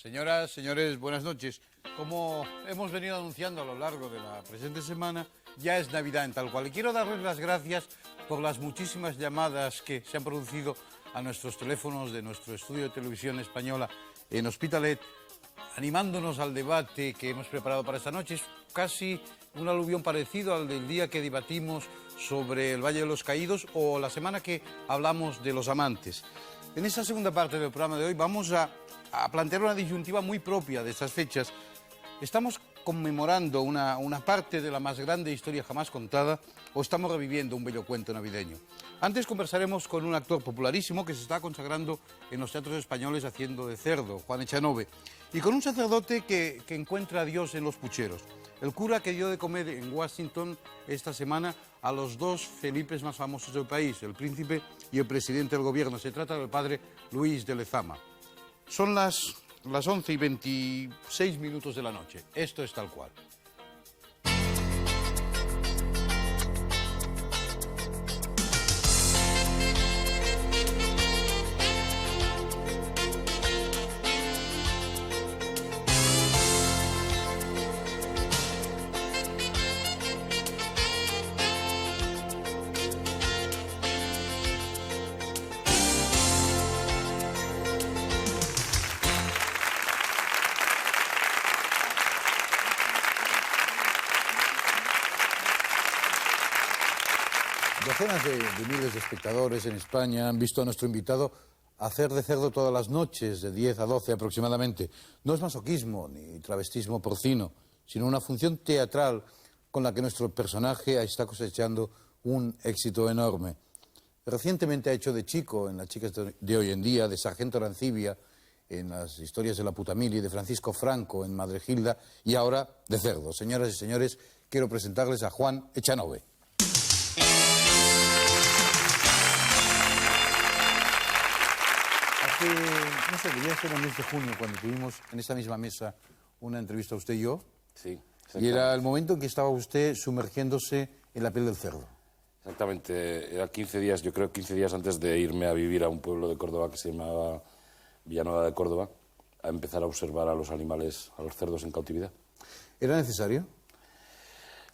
Señoras, señores, buenas noches. Como hemos venido anunciando a lo largo de la presente semana, ya es Navidad en tal cual. Y quiero darles las gracias por las muchísimas llamadas que se han producido a nuestros teléfonos de nuestro estudio de televisión española en Hospitalet, animándonos al debate que hemos preparado para esta noche. Es casi un aluvión parecido al del día que debatimos sobre el Valle de los Caídos o la semana que hablamos de los amantes. En esta segunda parte del programa de hoy vamos a plantear una disyuntiva muy propia de estas fechas. ¿Estamos conmemorando una parte de la más grande historia jamás contada o estamos reviviendo un bello cuento navideño? Antes conversaremos con un actor popularísimo que se está consagrando en los teatros españoles haciendo de cerdo, Juan Echanove, y con un sacerdote que encuentra a Dios en los pucheros. El cura que dio de comer en Washington esta semana a los dos Felipes más famosos del país, el príncipe y el presidente del gobierno. Se trata del padre Luis de Lezama. Son las 11:26 de la noche. Esto es tal cual. Docenas de miles de espectadores en España han visto a nuestro invitado hacer de cerdo todas las noches, de 10 a 12 aproximadamente. No es masoquismo ni travestismo porcino, sino una función teatral con la que nuestro personaje está cosechando un éxito enorme. Recientemente ha hecho de chico en Las chicas de hoy en día, de sargento Arancibia en Las historias de la puta mili, de Francisco Franco en Madre Gilda y ahora de cerdo. Señoras y señores, quiero presentarles a Juan Echanove. No sé, debía ser el mes de junio cuando tuvimos en esta misma mesa una entrevista usted y yo. Sí. Y era el momento en que estaba usted sumergiéndose en la piel del cerdo. Exactamente. Era 15 días, yo creo 15 días antes de irme a vivir a un pueblo de Córdoba que se llamaba Villanueva de Córdoba, a empezar a observar a los animales, a los cerdos en cautividad. ¿Era necesario?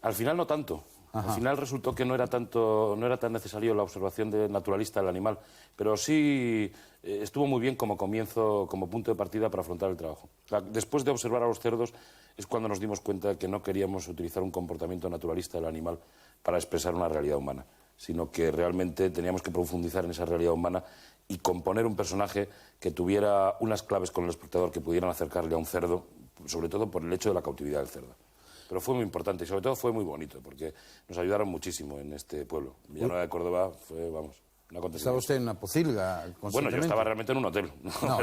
Al final no tanto. Ajá. Al final resultó que no era tan necesario la observación naturalista del animal, pero sí estuvo muy bien como comienzo, como punto de partida para afrontar el trabajo. Después de observar a los cerdos es cuando nos dimos cuenta de que no queríamos utilizar un comportamiento naturalista del animal para expresar una realidad humana, sino que realmente teníamos que profundizar en esa realidad humana y componer un personaje que tuviera unas claves con el espectador que pudieran acercarle a un cerdo, sobre todo por el hecho de la cautividad del cerdo. Pero fue muy importante y sobre todo fue muy bonito porque nos ayudaron muchísimo en este pueblo. Villanueva de Córdoba fue, vamos, un acontecimiento. ¿Estaba usted en una pocilga constantemente? Bueno, yo estaba realmente en un hotel. No,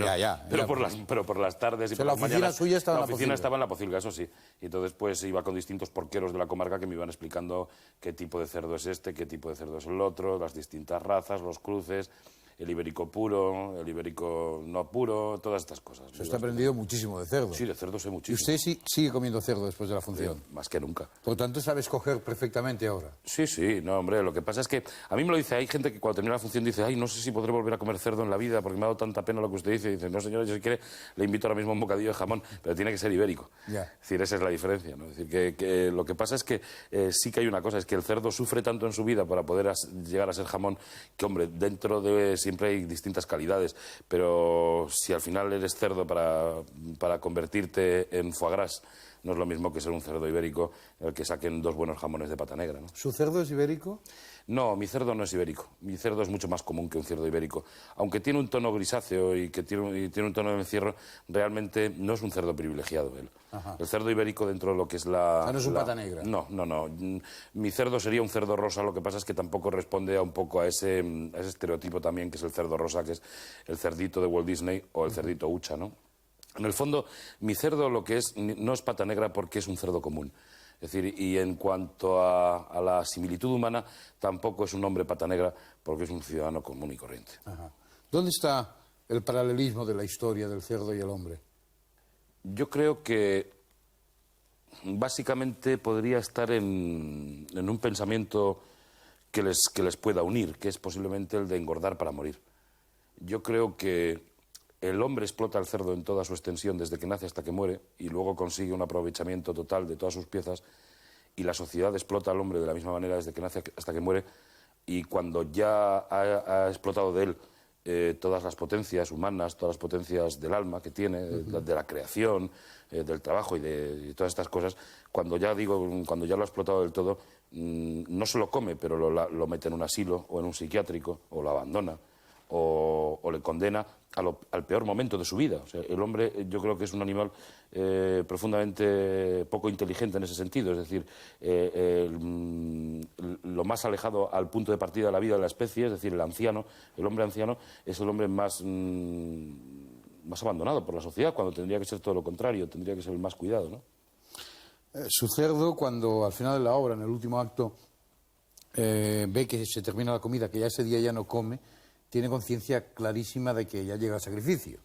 pero por las tardes y por la las oficina mañanas... suya estaba en la oficina pocilga. estaba en la pocilga, eso sí. Y entonces pues iba con distintos porqueros de la comarca que me iban explicando qué tipo de cerdo es este, qué tipo de cerdo es el otro, las distintas razas, los cruces, el ibérico puro, el ibérico no puro, todas estas cosas. Usted ha aprendido muchísimo de cerdo. Sí, de cerdo sé ¿Y muchísimo. usted sigue comiendo cerdo después de la función? Más que nunca. Por lo tanto, sabe escoger perfectamente ahora. Sí, sí, no, hombre, lo que pasa es que a mí me lo dice, hay gente que cuando termina la función dice, ay, no sé si podré volver a comer cerdo en la vida porque me ha dado tanta pena lo que usted dice. Y dice, no, señora, yo si quiere le invito ahora mismo a un bocadillo de jamón, pero tiene que ser ibérico. Ya. Es decir, esa es la diferencia, ¿no? Es decir, que lo que pasa es que sí que hay una cosa, es que el cerdo sufre tanto en su vida para poder llegar a ser jamón que, hombre, dentro de siempre hay distintas calidades, pero si al final eres cerdo para convertirte en foie gras, no es lo mismo que ser un cerdo ibérico el que saquen dos buenos jamones de pata negra, ¿no? ¿Su cerdo es ibérico? No, mi cerdo no es ibérico. Mi cerdo es mucho más común que un cerdo ibérico. Aunque tiene un tono grisáceo y tiene un tono de encierro, realmente no es un cerdo privilegiado él. Ajá. El cerdo ibérico dentro de lo que es la... O sea, no es un pata negra. No. Mi cerdo sería un cerdo rosa, lo que pasa es que tampoco responde a un poco a ese estereotipo también que es el cerdo rosa, que es el cerdito de Walt Disney o el cerdito hucha, ¿no? En el fondo, mi cerdo lo que es no es pata negra porque es un cerdo común. Es decir, y en cuanto a la similitud humana, tampoco es un hombre pata negra porque es un ciudadano común y corriente. Ajá. ¿Dónde está el paralelismo de la historia del cerdo y el hombre? Yo creo que básicamente podría estar en un pensamiento que les pueda unir, que es posiblemente el de engordar para morir. Yo creo que el hombre explota el cerdo en toda su extensión desde que nace hasta que muere y luego consigue un aprovechamiento total de todas sus piezas, y la sociedad explota al hombre de la misma manera desde que nace hasta que muere, y cuando ya ha explotado de él todas las potencias humanas, todas las potencias del alma que tiene, de la creación, del trabajo y de todas estas cosas, cuando ya lo ha explotado del todo, no se lo come, pero lo mete en un asilo o en un psiquiátrico, o lo abandona, o le condena al peor momento de su vida. O sea, el hombre, yo creo que es un animal profundamente poco inteligente en ese sentido, es decir, lo más alejado al punto de partida de la vida de la especie, es decir, el hombre anciano, es el hombre más abandonado por la sociedad, cuando tendría que ser todo lo contrario, tendría que ser el más cuidado, ¿no? Su cerdo, cuando al final de la obra, en el último acto, ve que se termina la comida, que ya ese día ya no come, tiene conciencia clarísima de que ya llega el sacrificio.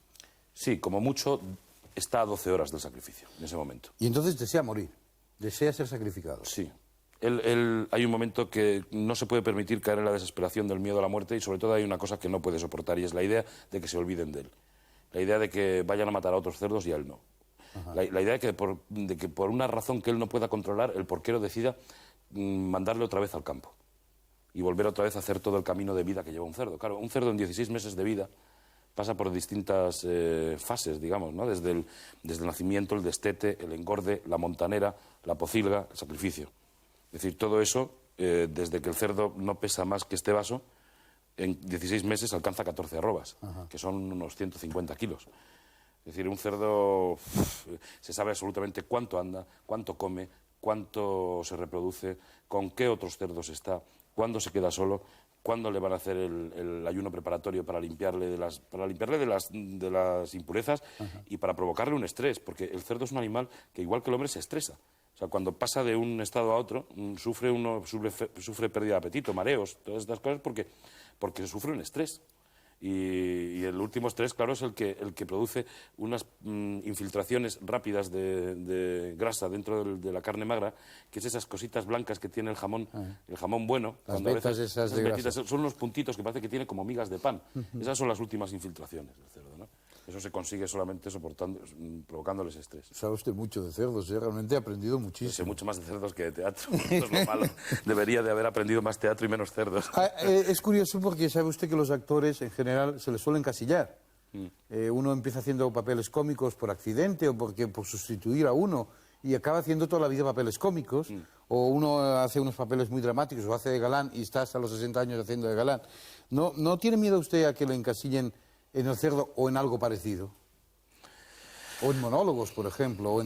Sí, como mucho está a 12 horas del sacrificio, en ese momento. Y entonces desea morir, desea ser sacrificado. Sí. Hay un momento que no se puede permitir caer en la desesperación del miedo a la muerte, y sobre todo hay una cosa que no puede soportar, y es la idea de que se olviden de él. La idea de que vayan a matar a otros cerdos y a él no. La idea de que por una razón que él no pueda controlar, el porquero decida mandarle otra vez al campo y volver otra vez a hacer todo el camino de vida que lleva un cerdo. Claro, un cerdo en 16 meses de vida pasa por distintas fases, digamos, ¿no? Desde el nacimiento, el destete, el engorde, la montanera, la pocilga, el sacrificio. Es decir, todo eso, desde que el cerdo no pesa más que este vaso, en 16 meses alcanza 14 arrobas, que son unos 150 kilos. Es decir, un cerdo se sabe absolutamente cuánto anda, cuánto come, cuánto se reproduce, con qué otros cerdos está, cuándo se queda solo, cuándo le van a hacer el ayuno preparatorio para limpiarle de las impurezas y para provocarle un estrés, porque el cerdo es un animal que, igual que el hombre, se estresa. O sea, cuando pasa de un estado a otro, sufre pérdida de apetito, mareos, todas estas cosas, porque sufre un estrés. Y el último estrés, claro, es el que produce unas infiltraciones rápidas de grasa dentro de la carne magra, que es esas cositas blancas que tiene el jamón bueno. Las vetas esas de grasa. Son unos puntitos que parece que tiene como migas de pan. Esas son las últimas infiltraciones del cerdo, ¿no? Eso se consigue solamente provocándoles estrés. Sabe usted mucho de cerdos, realmente he aprendido muchísimo. Sé mucho más de cerdos que de teatro. Eso es lo malo. Debería de haber aprendido más teatro y menos cerdos. Es curioso porque sabe usted que los actores en general se les suele encasillar. Uno empieza haciendo papeles cómicos por accidente o por sustituir a uno y acaba haciendo toda la vida papeles cómicos. O uno hace unos papeles muy dramáticos o hace de galán y está hasta los 60 años haciendo de galán. ¿No tiene miedo usted a que le encasillen en el cerdo o en algo parecido? O en monólogos, por ejemplo,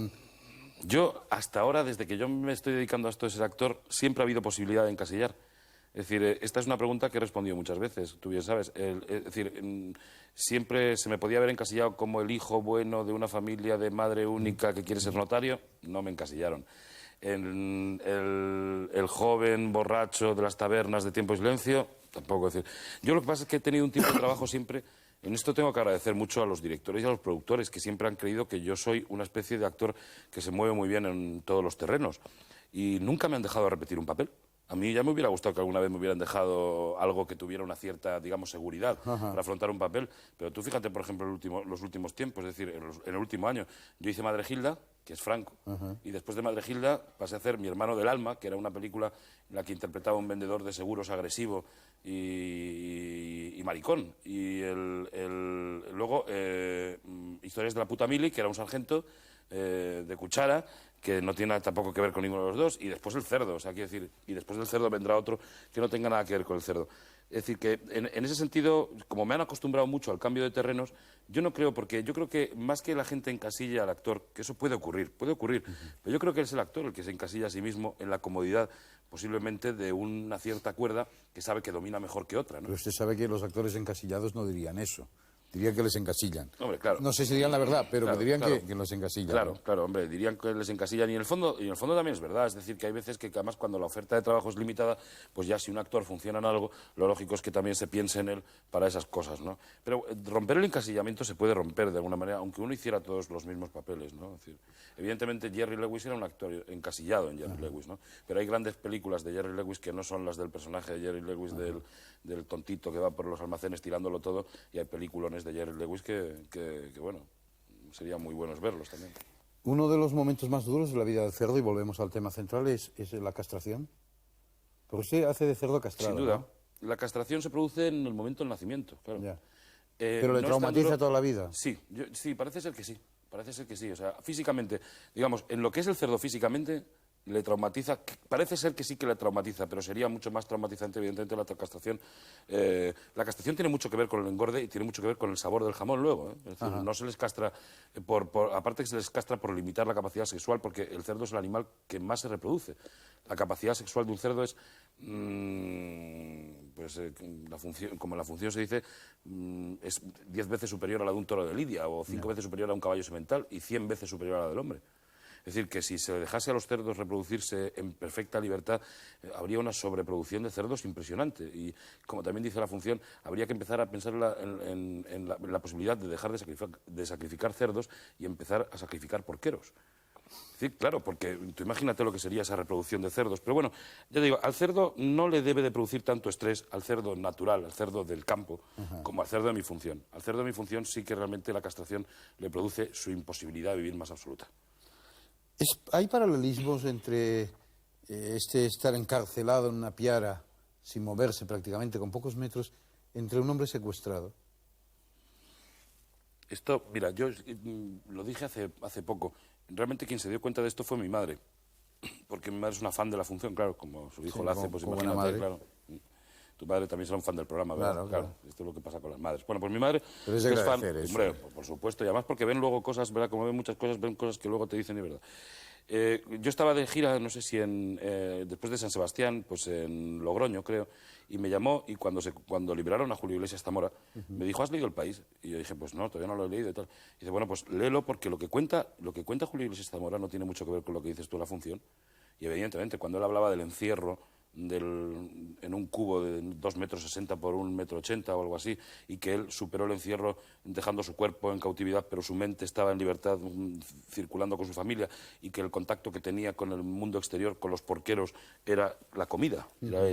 Yo, hasta ahora, desde que yo me estoy dedicando a esto de ser actor, siempre ha habido posibilidad de encasillar. Es decir, esta es una pregunta que he respondido muchas veces, tú bien sabes. Es decir, siempre se me podía haber encasillado como el hijo bueno de una familia de madre única que quiere ser notario, no me encasillaron. El joven borracho de las tabernas de Tiempo y Silencio, tampoco. Es decir, yo lo que pasa es que he tenido un tipo de trabajo siempre. En esto tengo que agradecer mucho a los directores y a los productores, que siempre han creído que yo soy una especie de actor que se mueve muy bien en todos los terrenos. Y nunca me han dejado repetir un papel. A mí ya me hubiera gustado que alguna vez me hubieran dejado algo que tuviera una cierta, digamos, seguridad para afrontar un papel. Pero tú fíjate, por ejemplo, los últimos tiempos, es decir, en el último año. Yo hice Madre Gilda, que es Franco, y después de Madre Gilda pasé a hacer Mi hermano del alma, que era una película en la que interpretaba un vendedor de seguros agresivo y maricón. Y luego Historias de la puta mili, que era un sargento de cuchara, que no tiene tampoco que ver con ninguno de los dos, y después el cerdo, o sea, quiero decir, y después del cerdo vendrá otro que no tenga nada que ver con el cerdo. Es decir, que en ese sentido, como me han acostumbrado mucho al cambio de terrenos, yo no creo, porque yo creo que más que la gente encasilla al actor, que eso puede ocurrir, pero yo creo que es el actor el que se encasilla a sí mismo en la comodidad, posiblemente, de una cierta cuerda que sabe que domina mejor que otra, ¿no? Pero usted sabe que los actores encasillados no dirían eso. Dirían que les encasillan. Hombre, claro. No sé si dirían la verdad, pero Claro, que dirían claro. que los encasillan. Claro, ¿no? claro, hombre, dirían que les encasillan, y en el fondo también es verdad. Es decir, que hay veces que además cuando la oferta de trabajo es limitada, pues ya si un actor funciona en algo, lo lógico es que también se piense en él para esas cosas, ¿no? Pero romper el encasillamiento se puede romper de alguna manera, aunque uno hiciera todos los mismos papeles, ¿no? Es decir, evidentemente Jerry Lewis era un actor encasillado en Jerry Lewis, ¿no? Pero hay grandes películas de Jerry Lewis que no son las del personaje de Jerry Lewis del tontito que va por los almacenes tirándolo todo, y hay peliculones de Jerry Lewis que bueno, serían muy buenos verlos también. Uno de los momentos más duros de la vida del cerdo, y volvemos al tema central, es la castración. Porque usted hace de cerdo castrado. Sin duda. ¿No? La castración se produce en el momento del nacimiento, claro. Ya. ¿Pero le no traumatiza toda la vida? Sí, sí, parece ser que sí. Parece ser que sí. O sea, físicamente, digamos, en lo que es el cerdo físicamente, le traumatiza. Parece ser que sí que le traumatiza, pero sería mucho más traumatizante, evidentemente, la castración. La castración tiene mucho que ver con el engorde y tiene mucho que ver con el sabor del jamón luego. Es decir, no se les castra, aparte que se les castra por limitar la capacidad sexual, porque el cerdo es el animal que más se reproduce. La capacidad sexual de un cerdo es, como la función se dice, es 10 veces superior a la de un toro de lidia, o 5 veces superior a un caballo semental, y 100 veces superior a la del hombre. Es decir, que si se dejase a los cerdos reproducirse en perfecta libertad, habría una sobreproducción de cerdos impresionante. Y, como también dice la función, habría que empezar a pensar en la posibilidad de dejar de sacrificar cerdos y empezar a sacrificar porqueros. Es decir, claro, porque tú imagínate lo que sería esa reproducción de cerdos. Pero bueno, ya digo, al cerdo no le debe de producir tanto estrés, al cerdo natural, al cerdo del campo, como al cerdo de mi función. Al cerdo de mi función sí que realmente la castración le produce su imposibilidad de vivir más absoluta. ¿Hay paralelismos entre estar encarcelado en una piara, sin moverse prácticamente, con pocos metros, entre un hombre secuestrado? Esto, mira, yo lo dije hace poco. Realmente quien se dio cuenta de esto fue mi madre. Porque mi madre es una fan de la función, claro, como su hijo Sí, lo hace, pues como imagínate, madre. claro. Tu padre también será un fan del programa, ¿verdad? Claro. Esto es lo que pasa con las madres. Bueno, pues mi madre Pero es de fan, agradecer eso. hombre, por supuesto, y además porque ven luego cosas, ¿verdad? Como ven muchas cosas, ven cosas que luego te dicen y verdad. Yo estaba de gira, no sé si después de San Sebastián, pues en Logroño, creo, y me llamó, y cuando liberaron a Julio Iglesias Zamora, me dijo, ¿has leído El País? Y yo dije, pues no, todavía no lo he leído y tal. Y dice, bueno, pues léelo, porque lo que cuenta Julio Iglesias Zamora no tiene mucho que ver con lo que dices tú en la función. Y evidentemente, cuando él hablaba del encierro en un cubo de 2,60 metros por 1,80 m o algo así, y que él superó el encierro dejando su cuerpo en cautividad, pero su mente estaba en libertad, circulando con su familia, y que el contacto que tenía con el mundo exterior, con los porqueros, era la comida, era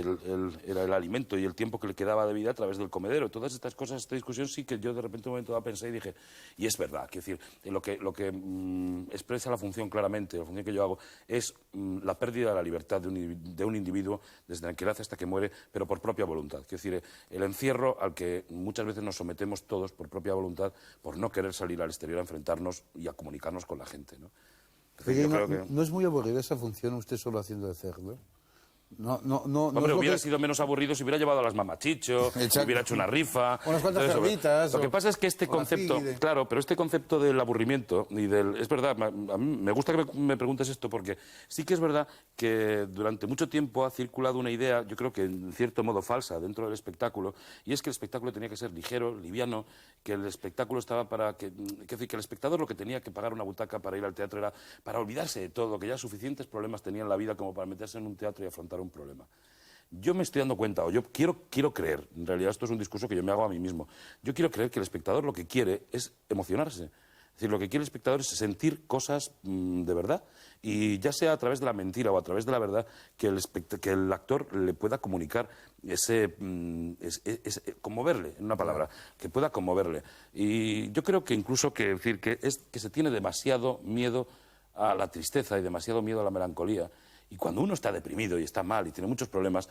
el alimento y el tiempo que le quedaba de vida a través del comedero. Todas estas cosas, esta discusión sí que yo de repente un momento dado pensé y dije, y es verdad, quiero decir, lo que expresa la función claramente, la función que yo hago, es la pérdida de la libertad de un individuo desde la que nace hasta que muere, pero por propia voluntad. Quiero decir, el encierro al que muchas veces nos sometemos todos por propia voluntad, por no querer salir al exterior a enfrentarnos y a comunicarnos con la gente, ¿no? Decir, ¿no es muy aburrida esa función usted solo haciendo de cerdo? Hombre, hubiera sido menos aburrido si hubiera llevado a las mamachicho, si hubiera hecho una rifa. Unas cuantas cerditas. Lo que pasa es que este concepto, claro, pero este concepto del aburrimiento y es verdad, a mí me gusta que me preguntes esto, porque sí que es verdad que durante mucho tiempo ha circulado una idea, yo creo que en cierto modo falsa, dentro del espectáculo, y es que el espectáculo tenía que ser ligero, liviano, que el espectáculo estaba que el espectador lo que tenía que pagar una butaca para ir al teatro era para olvidarse de todo, que ya suficientes problemas tenía en la vida como para meterse en un teatro y afrontar un problema. Yo me estoy dando cuenta, o yo quiero creer, en realidad esto es un discurso que yo me hago a mí mismo, yo quiero creer que el espectador lo que quiere es emocionarse. Es decir, lo que quiere el espectador es sentir cosas de verdad, y ya sea a través de la mentira o a través de la verdad, que el actor le pueda comunicar conmoverle, en una palabra, que pueda conmoverle. Y yo creo que incluso que se tiene demasiado miedo a la tristeza y demasiado miedo a la melancolía. Y cuando uno está deprimido y está mal y tiene muchos problemas,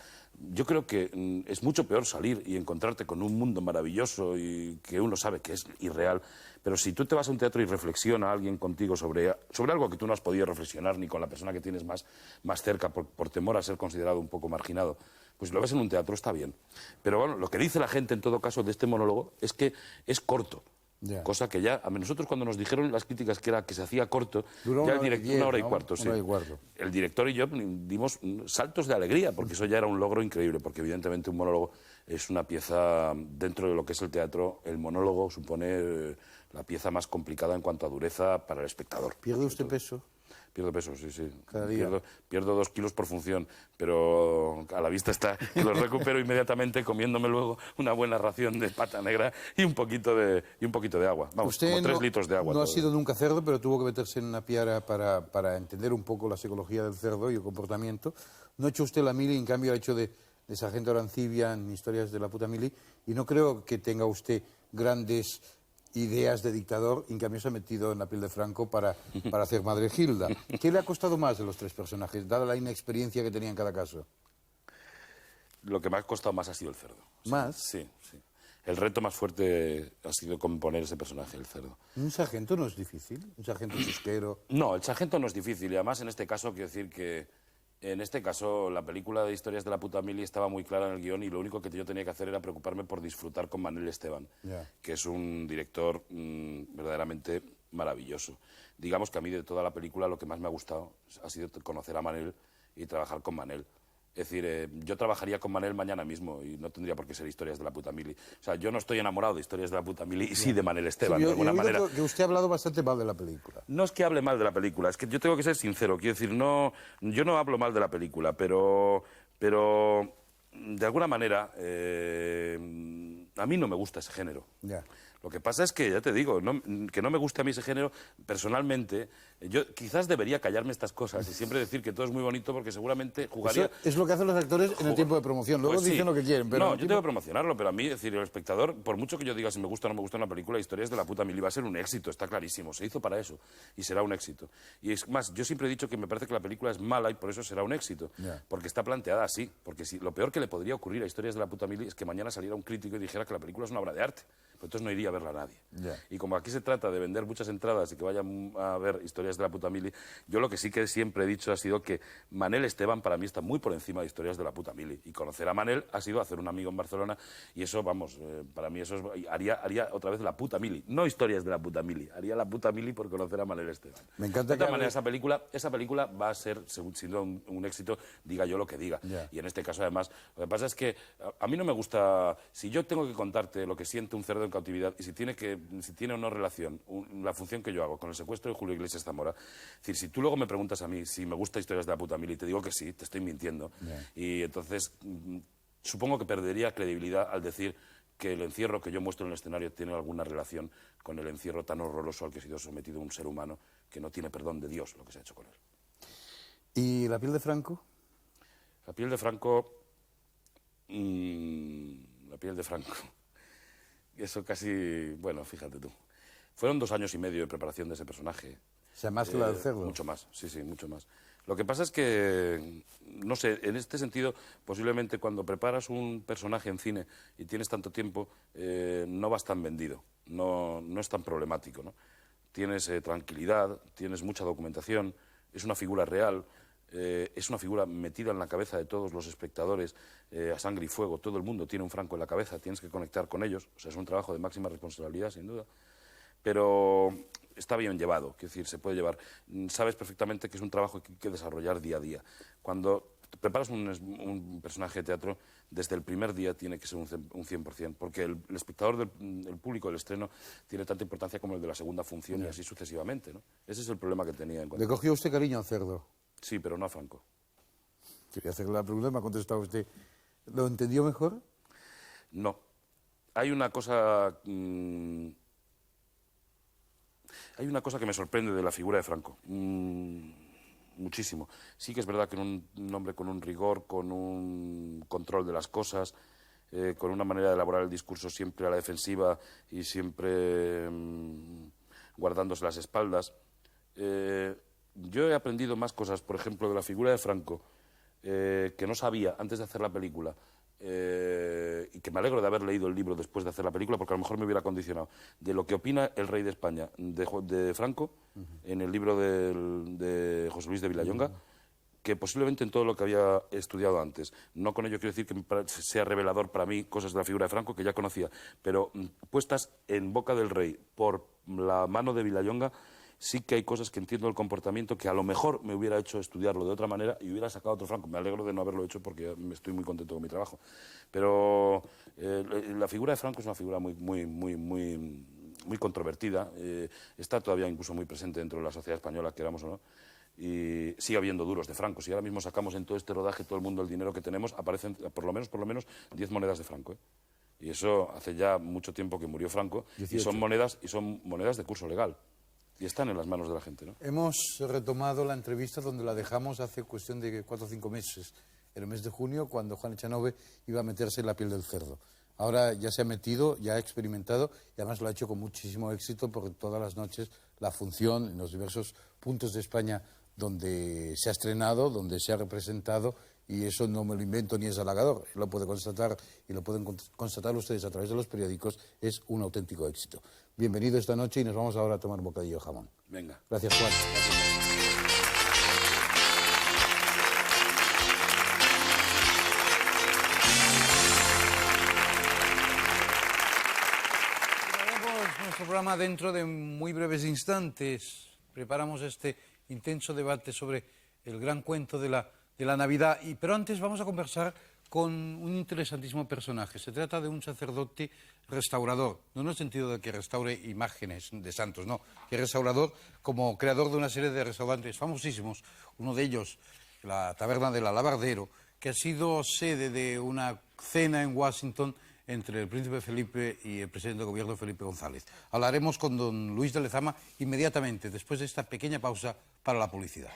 yo creo que es mucho peor salir y encontrarte con un mundo maravilloso y que uno sabe que es irreal. Pero si tú te vas a un teatro y reflexiona a alguien contigo sobre algo que tú no has podido reflexionar ni con la persona que tienes más cerca por temor a ser considerado un poco marginado, pues lo ves en un teatro, está bien. Pero bueno, lo que dice la gente en todo caso de este monólogo es que es corto. Yeah. Cosa que ya, a nosotros cuando nos dijeron las críticas que era que se hacía corto, ya el director, 1 hora y cuarto, sí. El director y yo dimos saltos de alegría, porque eso ya era un logro increíble, porque evidentemente un monólogo es una pieza, dentro de lo que es el teatro, el monólogo supone la pieza más complicada en cuanto a dureza para el espectador. ¿Pierde usted peso? Pierdo peso, sí. Cada día. Pierdo 2 kilos por función, pero a la vista está que los recupero inmediatamente comiéndome luego una buena ración de pata negra y un poquito de agua. Vamos, usted como 3 litros de agua. No ha sido nunca cerdo, pero tuvo que meterse en una piara para entender un poco la psicología del cerdo y el comportamiento. No ha hecho usted la mili, en cambio ha hecho de de Sargento Arancibia en Historias de la puta mili, y no creo que tenga usted grandes ideas de dictador, y en cambio se ha metido en la piel de Franco para hacer Madre Gilda. ¿Qué le ha costado más de los tres personajes, dada la inexperiencia que tenía en cada caso? Lo que me ha costado más ha sido el cerdo. ¿Más? Sí, sí. El reto más fuerte ha sido componer ese personaje, el cerdo. ¿Un sargento no es difícil? ¿Un sargento chusquero? No, el sargento no es difícil, y además en este caso quiero decir que en este caso la película de Historias de la puta mili estaba muy clara en el guión, y lo único que yo tenía que hacer era preocuparme por disfrutar con Manel Esteban, que es un director verdaderamente maravilloso. Digamos que a mí de toda la película lo que más me ha gustado ha sido conocer a Manel y trabajar con Manel. Es decir, yo trabajaría con Manel mañana mismo y no tendría por qué ser Historias de la puta mili. O sea, yo no estoy enamorado de Historias de la puta mili y sí de Manel Esteban, Sí, de alguna manera. Que usted ha hablado bastante mal de la película. No es que hable mal de la película, es que yo tengo que ser sincero. Quiero decir, no, yo no hablo mal de la película, pero de alguna manera a mí no me gusta ese género. Ya. Lo que pasa es que, ya te digo, que no me guste a mí ese género, personalmente, yo quizás debería callarme estas cosas y siempre decir que todo es muy bonito, porque seguramente jugaría... Eso es lo que hacen los actores en el tiempo de promoción. Luego Pues sí. dicen lo que quieren, pero... No, yo tengo que promocionarlo, pero a mí, es decir, el espectador, por mucho que yo diga si me gusta o no me gusta una película, Historias de la puta mili va a ser un éxito, está clarísimo. Se hizo para eso y será un éxito. Y es más, yo siempre he dicho que me parece que la película es mala y por eso será un éxito. Porque está planteada así. Porque si, lo peor que le podría ocurrir a Historias de la puta mili es que mañana saliera un crítico y dijera que la película es una obra de arte. Pues entonces no iría a verla a nadie. Y como aquí se trata de vender muchas entradas y que vayan a ver Historias de la puta mili, yo lo que sí que siempre he dicho ha sido que Manel Esteban para mí está muy por encima de Historias de la puta mili. Y conocer a Manel ha sido hacer un amigo en Barcelona, y eso, vamos, para mí eso es, haría otra vez la puta mili. No Historias de la puta mili, haría la puta mili por conocer a Manel Esteban. Me encanta. De todas maneras, esa película va a ser, sin duda, un éxito, diga yo lo que diga. Y en este caso, además, lo que pasa es que a mí no me gusta... Si yo tengo que contarte lo que siente un cerdo en cautividad y si tiene o no relación la función que yo hago con el secuestro de Julio Iglesias Zamora, es decir, si tú luego me preguntas a mí si me gusta Historias de la puta mili y te digo que sí, te estoy mintiendo. Y entonces supongo que perdería credibilidad al decir que el encierro que yo muestro en el escenario tiene alguna relación con el encierro tan horroroso al que ha sido sometido un ser humano que no tiene perdón de Dios lo que se ha hecho con él. ¿Y la piel de Franco? La piel de Franco... la piel de Franco... Eso casi... Bueno, fíjate tú. Fueron 2 años y medio de preparación de ese personaje. O sea, más que la del cerdo. Mucho más, sí, mucho más. Lo que pasa es que, no sé, en este sentido, posiblemente cuando preparas un personaje en cine y tienes tanto tiempo, no vas tan vendido, no es tan problemático, ¿no? Tienes tranquilidad, tienes mucha documentación, es una figura real, es una figura metida en la cabeza de todos los espectadores a sangre y fuego. Todo el mundo tiene un Franco en la cabeza, tienes que conectar con ellos. O sea, es un trabajo de máxima responsabilidad, sin duda. Pero está bien llevado, quiero decir, se puede llevar. Sabes perfectamente que es un trabajo que hay que desarrollar día a día. Cuando preparas un personaje de teatro, desde el primer día tiene que ser un 100%, porque el espectador, el público del estreno, tiene tanta importancia como el de la segunda función y así sucesivamente, ¿no? Ese es el problema que tenía. ¿Le cogió usted cariño al cerdo? Sí, pero no a Franco. Quería hacerle la pregunta, me ha contestado usted. ¿Lo entendió mejor? No. Hay una cosa... hay una cosa que me sorprende de la figura de Franco. Muchísimo. Sí que es verdad que un hombre con un rigor, con un control de las cosas, con una manera de elaborar el discurso siempre a la defensiva y siempre guardándose las espaldas. Yo he aprendido más cosas, por ejemplo, de la figura de Franco, que no sabía antes de hacer la película, y que me alegro de haber leído el libro después de hacer la película, porque a lo mejor me hubiera condicionado, de lo que opina el rey de España de Franco, en el libro de José Luis de Vilallonga, que posiblemente en todo lo que había estudiado antes. No con ello quiero decir que sea revelador para mí cosas de la figura de Franco que ya conocía, pero puestas en boca del rey por la mano de Vilallonga, sí que hay cosas que entiendo del comportamiento que a lo mejor me hubiera hecho estudiarlo de otra manera y hubiera sacado otro Franco. Me alegro de no haberlo hecho porque estoy muy contento con mi trabajo. Pero la figura de Franco es una figura muy controvertida. Está todavía incluso muy presente dentro de la sociedad española, queramos o no. Y sigue habiendo duros de Franco. Si ahora mismo sacamos en todo este rodaje todo el mundo el dinero que tenemos, aparecen por lo menos 10 monedas de Franco, ¿eh? Y eso hace ya mucho tiempo que murió Franco 18. y son monedas de curso legal. Y están en las manos de la gente, ¿no? Hemos retomado la entrevista donde la dejamos hace cuestión de 4 o 5 meses. en el mes de junio, cuando Juan Echanove iba a meterse en la piel del cerdo. Ahora ya se ha metido, ya ha experimentado y además lo ha hecho con muchísimo éxito porque todas las noches la función en los diversos puntos de España donde se ha estrenado, donde se ha representado, y eso no me lo invento ni es halagador, lo puede constatar y lo pueden constatar ustedes a través de los periódicos, es un auténtico éxito. Bienvenido esta noche y nos vamos ahora a tomar un bocadillo de jamón. Venga. Gracias, Juan. Gracias. Nuestro programa dentro de muy breves instantes. Preparamos este intenso debate sobre el gran cuento de la Navidad. Pero antes vamos a conversar con un interesantísimo personaje. Se trata de un sacerdote restaurador, no en el sentido de que restaure imágenes de santos, no, que es restaurador como creador de una serie de restaurantes famosísimos. Uno de ellos, la Taberna del Alabardero, que ha sido sede de una cena en Washington entre el príncipe Felipe y el presidente del gobierno, Felipe González. Hablaremos con don Luis de Lezama inmediatamente, después de esta pequeña pausa para la publicidad.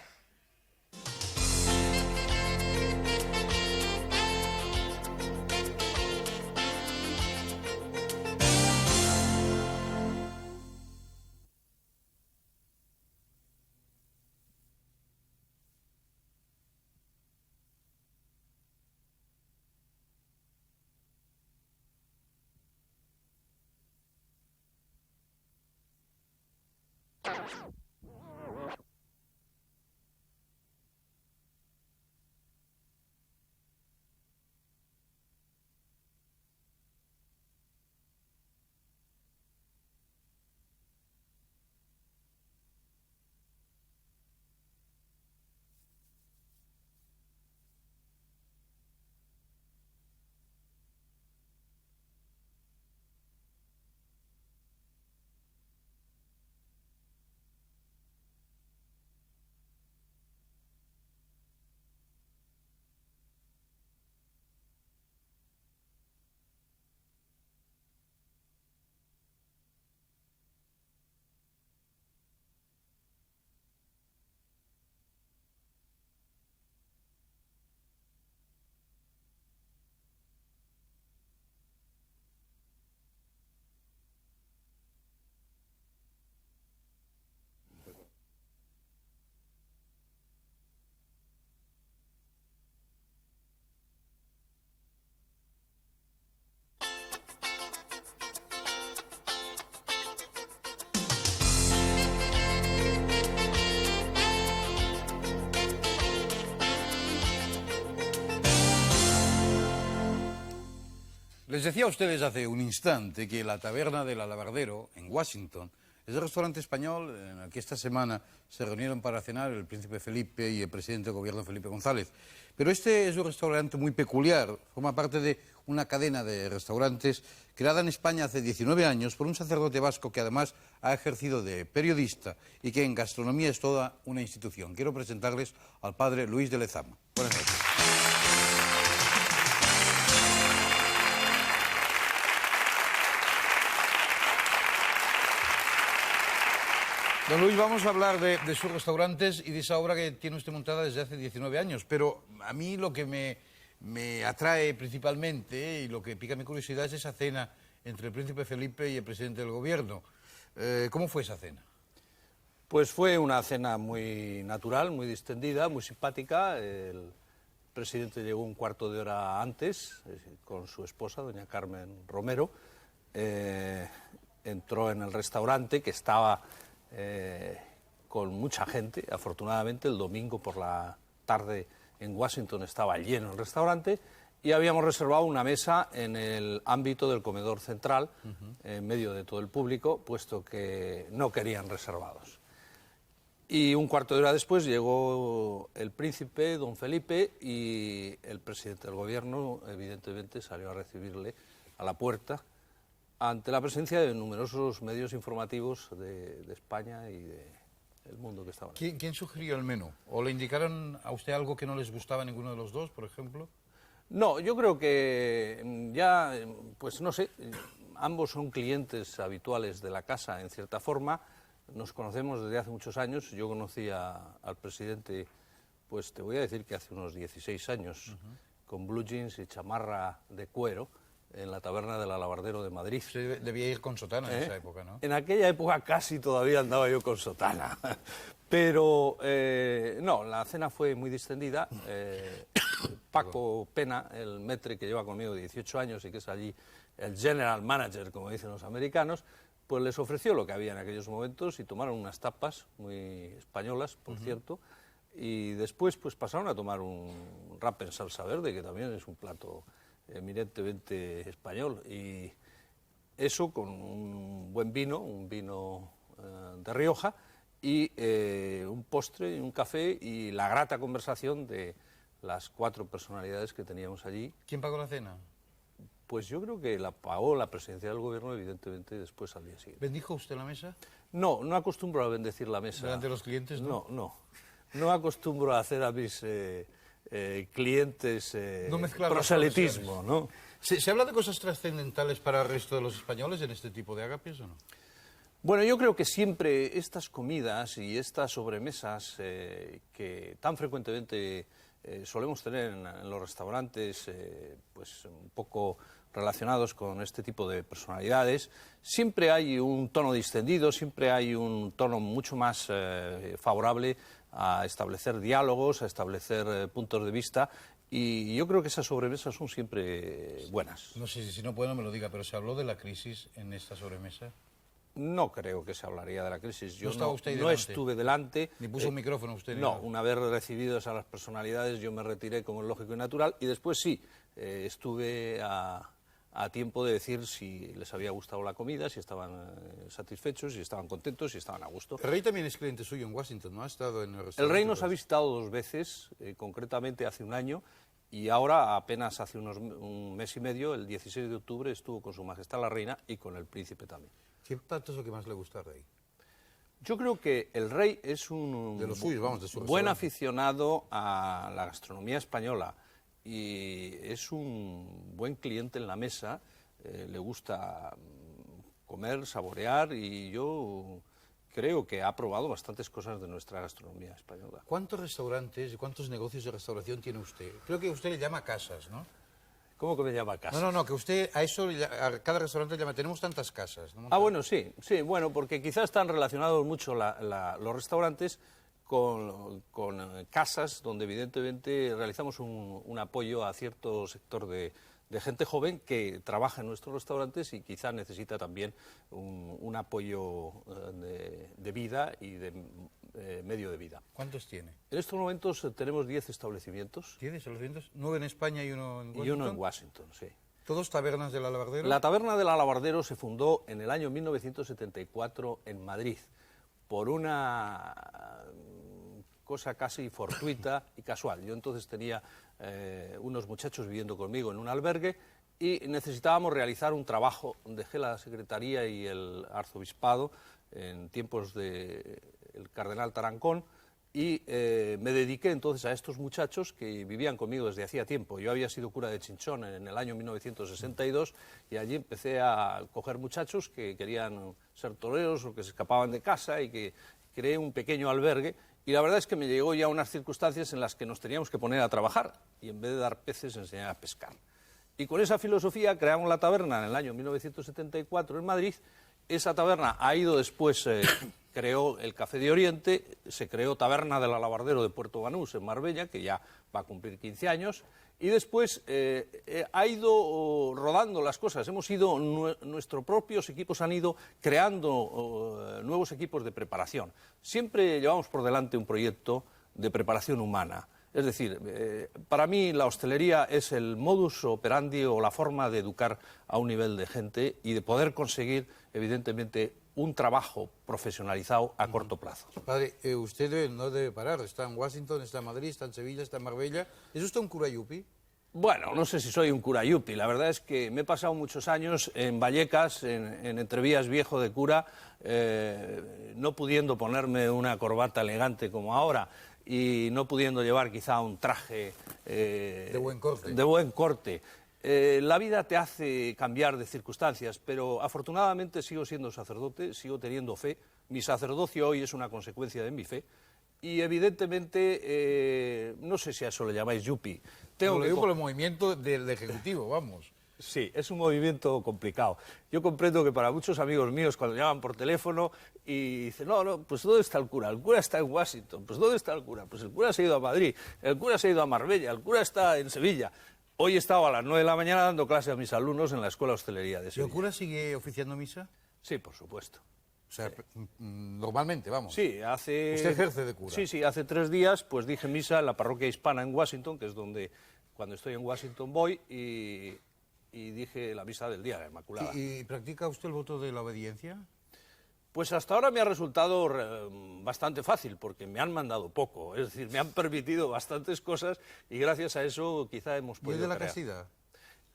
Les decía a ustedes hace un instante que la Taberna del Alabardero, en Washington, es el restaurante español en el que esta semana se reunieron para cenar el príncipe Felipe y el presidente del gobierno, Felipe González. Pero este es un restaurante muy peculiar, forma parte de una cadena de restaurantes creada en España hace 19 años por un sacerdote vasco que además ha ejercido de periodista y que en gastronomía es toda una institución. Quiero presentarles al padre Luis de Lezama. Buenas noches. Don Luis, vamos a hablar de sus restaurantes y de esa obra que tiene usted montada desde hace 19 años, pero a mí lo que me atrae principalmente y lo que pica mi curiosidad es esa cena entre el príncipe Felipe y el presidente del gobierno. ¿Cómo fue esa cena? Pues fue una cena muy natural, muy distendida, muy simpática. El presidente llegó un cuarto de hora antes con su esposa, doña Carmen Romero. Entró en el restaurante que estaba con mucha gente. Afortunadamente el domingo por la tarde en Washington estaba lleno el restaurante y habíamos reservado una mesa en el ámbito del comedor central, en medio de todo el público, puesto que no querían reservados. Y un cuarto de hora después llegó el príncipe, don Felipe, y el presidente del gobierno evidentemente salió a recibirle a la puerta, ante la presencia de numerosos medios informativos de España y del mundo que estaban. ¿Quién sugirió el menú? ¿O le indicaron a usted algo que no les gustaba a ninguno de los dos, por ejemplo? No, yo creo que ya, pues no sé, ambos son clientes habituales de la casa en cierta forma, nos conocemos desde hace muchos años, yo conocí al presidente Pues te voy a decir que hace unos 16 años, con blue jeans y chamarra de cuero, en la taberna del Alabardero de Madrid. Usted debía ir con sotana en esa época, ¿no? En aquella época casi todavía andaba yo con sotana. Pero no, la cena fue muy distendida. Paco Pena, el metre que lleva conmigo 18 años y que es allí el general manager, como dicen los americanos, pues les ofreció lo que había en aquellos momentos y tomaron unas tapas muy españolas, por cierto, y después pues pasaron a tomar un rap en salsa verde, que también es un plato eminentemente español, y eso con un buen vino, un vino de Rioja, y un postre y un café y la grata conversación de las 4 personalidades que teníamos allí. ¿Quién pagó la cena? Pues yo creo que la pagó la presidencia del gobierno, evidentemente, después al día siguiente. ¿Bendijo usted la mesa? No, no acostumbro a bendecir la mesa. ¿Delante de los clientes, no? No acostumbro a hacer a mis clientes No mezclar las proselitismo, profesiones. ¿no? ¿Se habla de cosas trascendentales para el resto de los españoles en este tipo de agapios o no? Bueno, yo creo que siempre estas comidas y estas sobremesas que tan frecuentemente solemos tener en los restaurantes, pues un poco relacionados con este tipo de personalidades, siempre hay un tono distendido, siempre hay un tono mucho más favorable a establecer diálogos, a establecer puntos de vista, y yo creo que esas sobremesas son siempre buenas. No sé si no puede, no me lo diga, pero ¿se habló de la crisis en esta sobremesa? No creo que se hablaría de la crisis. Yo ¿No estaba usted ahí no delante? estuve delante. ¿Ni puso un micrófono usted? Ni No, nada? una vez recibidos a las personalidades yo me retiré como es lógico y natural, y después sí, estuve a tiempo de decir si les había gustado la comida, si estaban satisfechos, si estaban contentos, si estaban a gusto. El rey también es cliente suyo en Washington, ¿no? Ha estado en el restaurante. El rey nos ha visitado 2 veces, concretamente hace un año, y ahora apenas hace un mes y medio, el 16 de octubre, estuvo con Su Majestad la Reina y con el príncipe también. ¿Qué plato es lo que más le gusta al rey? Yo creo que el rey es un De los suyos, vamos, de su buen restaurante. aficionado a la gastronomía española y es un buen cliente en la mesa, le gusta comer, saborear, y yo creo que ha probado bastantes cosas de nuestra gastronomía española. ¿Cuántos restaurantes y cuántos negocios de restauración tiene usted? Creo que usted le llama casas, ¿no? ¿Cómo que me llama casa? No, que usted a eso, a cada restaurante le llama, tenemos tantas casas, ¿no? Ah, bueno, sí, bueno, porque quizás están relacionados mucho los restaurantes con casas donde evidentemente realizamos un apoyo a cierto sector de gente joven que trabaja en nuestros restaurantes y quizás necesita también un apoyo de vida y de medio de vida. ¿Cuántos tiene? En estos momentos tenemos 10 establecimientos. ¿10 establecimientos? 9 en España y uno en Washington. Y uno en Washington, sí. ¿Todos tabernas del Alabardero? La taberna del Alabardero se fundó en el año 1974 en Madrid por una cosa casi fortuita y casual. Yo entonces tenía unos muchachos viviendo conmigo en un albergue y necesitábamos realizar un trabajo. Dejé la secretaría y el arzobispado en tiempos del cardenal Tarancón y me dediqué entonces a estos muchachos que vivían conmigo desde hacía tiempo. Yo había sido cura de Chinchón en el año 1962 y allí empecé a coger muchachos que querían ser toreros o que se escapaban de casa y que creé un pequeño albergue. Y la verdad es que me llegó ya unas circunstancias en las que nos teníamos que poner a trabajar y en vez de dar peces enseñar a pescar. Y con esa filosofía creamos la taberna en el año 1974 en Madrid. Esa taberna ha ido después, creó el Café de Oriente, se creó Taberna del Alabardero de Puerto Banús en Marbella, que ya va a cumplir 15 años, y después ha ido rodando las cosas. Nuestros propios equipos han ido creando nuevos equipos de preparación. Siempre llevamos por delante un proyecto de preparación humana. Es decir, para mí la hostelería es el modus operandi o la forma de educar a un nivel de gente y de poder conseguir, evidentemente, un trabajo profesionalizado a corto plazo. Padre, usted no debe parar. Está en Washington, está en Madrid, está en Sevilla, está en Marbella. ¿Es usted un cura yupi? Bueno, no sé si soy un cura yupi. La verdad es que me he pasado muchos años en Vallecas, en Entrevías Viejo de cura, no pudiendo ponerme una corbata elegante como ahora y no pudiendo llevar quizá un traje de buen corte. De buen corte. La vida te hace cambiar de circunstancias, pero afortunadamente sigo siendo sacerdote, sigo teniendo fe. Mi sacerdocio hoy es una consecuencia de mi fe y evidentemente, no sé si a eso le llamáis yuppie. Lo digo por el movimiento del Ejecutivo, vamos. Sí, es un movimiento complicado. Yo comprendo que para muchos amigos míos, cuando llaman por teléfono y dicen, no, pues ¿dónde está el cura? El cura está en Washington. Pues ¿dónde está el cura? Pues el cura se ha ido a Madrid, el cura se ha ido a Marbella, el cura está en Sevilla. Hoy he estado a las 9 de la mañana dando clase a mis alumnos en la Escuela de Hostelería de ¿Y Sevilla. el cura sigue oficiando misa? Sí, por supuesto. O sea, normalmente, vamos. Sí, hace... ¿Usted ejerce de cura? Sí, hace 3 días pues dije misa en la parroquia hispana en Washington, que es donde cuando estoy en Washington voy, y dije la misa del día, la Inmaculada. ¿Y practica usted el voto de la obediencia? Pues hasta ahora me ha resultado bastante fácil, porque me han mandado poco, es decir, me han permitido bastantes cosas y gracias a eso quizá hemos ¿Y el podido de la crear. castidad?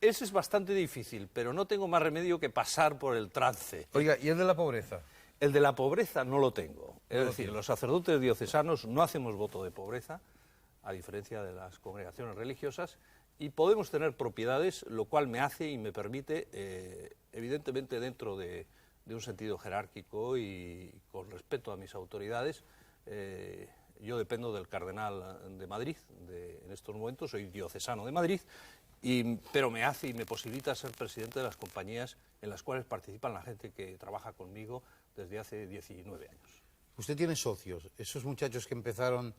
Ese es bastante difícil, pero no tengo más remedio que pasar por el trance. Oiga, ¿y el de la pobreza? El de la pobreza no lo tengo. Es decir, los sacerdotes diocesanos no hacemos voto de pobreza, a diferencia de las congregaciones religiosas, y podemos tener propiedades, lo cual me hace y me permite, evidentemente dentro de un sentido jerárquico y con respeto a mis autoridades, yo dependo del cardenal de Madrid, en estos momentos soy diocesano de Madrid, pero me hace y me posibilita ser presidente de las compañías en las cuales participan la gente que trabaja conmigo desde hace 19 años. Usted tiene socios, esos muchachos que empezaron